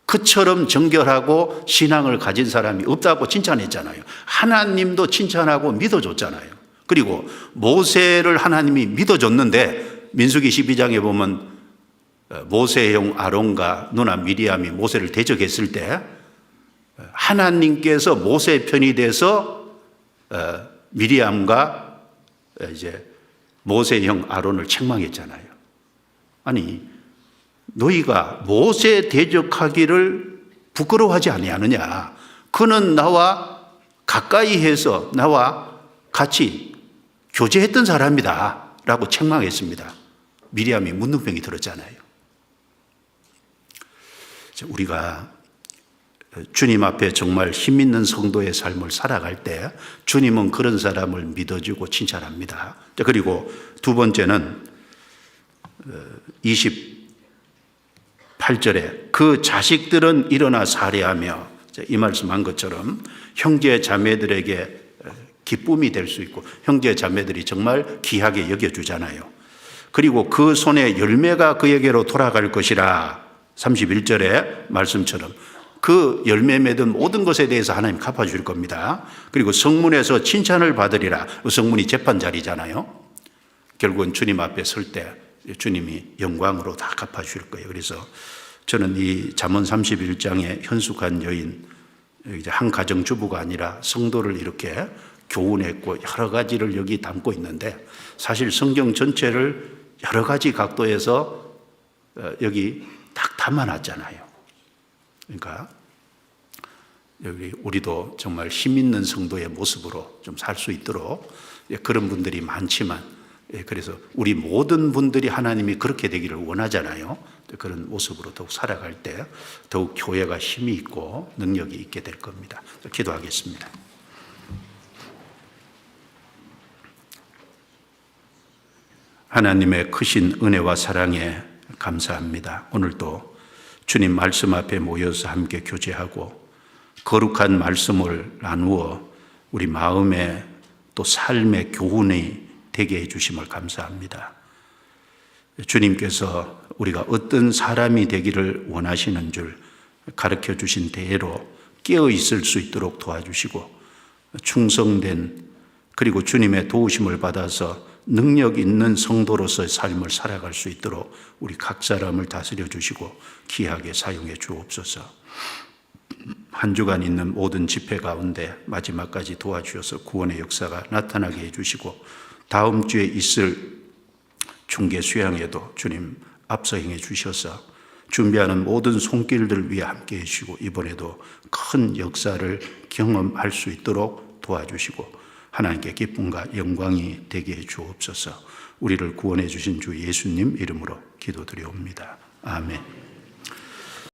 그처럼 정결하고 신앙을 가진 사람이 없다고 칭찬했잖아요. 하나님도 칭찬하고 믿어줬잖아요. 그리고 모세를 하나님이 믿어줬는데 민수기 12장에 보면 모세의 형 아론과 누나 미리암이 모세를 대적했을 때 하나님께서 모세 편이 돼서 미리암과 이제 모세의 형 아론을 책망했잖아요. 아니, 너희가 모세 대적하기를 부끄러워하지 아니하느냐? 그는 나와 가까이 해서 나와 같이 교제했던 사람이다 라고 책망했습니다. 미리암이 문둥병이 들었잖아요. 우리가 주님 앞에 정말 힘 있는 성도의 삶을 살아갈 때 주님은 그런 사람을 믿어주고 칭찬합니다. 그리고 두 번째는 28절에 그 자식들은 일어나 살해하며, 이 말씀한 것처럼 형제 자매들에게 기쁨이 될 수 있고 형제 자매들이 정말 귀하게 여겨주잖아요. 그리고 그 손에 열매가 그에게로 돌아갈 것이라, 31절의 말씀처럼 그 열매 맺은 모든 것에 대해서 하나님 갚아줄 겁니다. 그리고 성문에서 칭찬을 받으리라. 성문이 재판자리잖아요. 결국은 주님 앞에 설 때 주님이 영광으로 다 갚아줄 거예요. 그래서 저는 이 잠언 31장의 현숙한 여인, 이제 한 가정주부가 아니라 성도를 이렇게 교훈했고 여러 가지를 여기 담고 있는데, 사실 성경 전체를 여러 가지 각도에서 여기 딱 담아놨잖아요. 그러니까 여기 우리도 정말 힘 있는 성도의 모습으로 좀 살 수 있도록, 그런 분들이 많지만, 그래서 우리 모든 분들이 하나님이 그렇게 되기를 원하잖아요. 그런 모습으로 더욱 살아갈 때 더욱 교회가 힘이 있고 능력이 있게 될 겁니다. 기도하겠습니다. 하나님의 크신 은혜와 사랑에 감사합니다. 오늘도 주님 말씀 앞에 모여서 함께 교제하고 거룩한 말씀을 나누어 우리 마음에 또 삶의 교훈이 되게 해주심을 감사합니다. 주님께서 우리가 어떤 사람이 되기를 원하시는 줄 가르쳐 주신 대로 깨어 있을 수 있도록 도와주시고, 충성된, 그리고 주님의 도우심을 받아서 능력 있는 성도로서의 삶을 살아갈 수 있도록 우리 각 사람을 다스려 주시고 귀하게 사용해 주옵소서. 한 주간 있는 모든 집회 가운데 마지막까지 도와주셔서 구원의 역사가 나타나게 해주시고, 다음 주에 있을 중계 수양에도 주님 앞서 행해 주셔서 준비하는 모든 손길들 위해 함께 해주시고, 이번에도 큰 역사를 경험할 수 있도록 도와주시고 하나님께 기쁨과 영광이 되게 해 주옵소서. 우리를 구원해 주신 주 예수님 이름으로 기도드려옵니다. 아멘.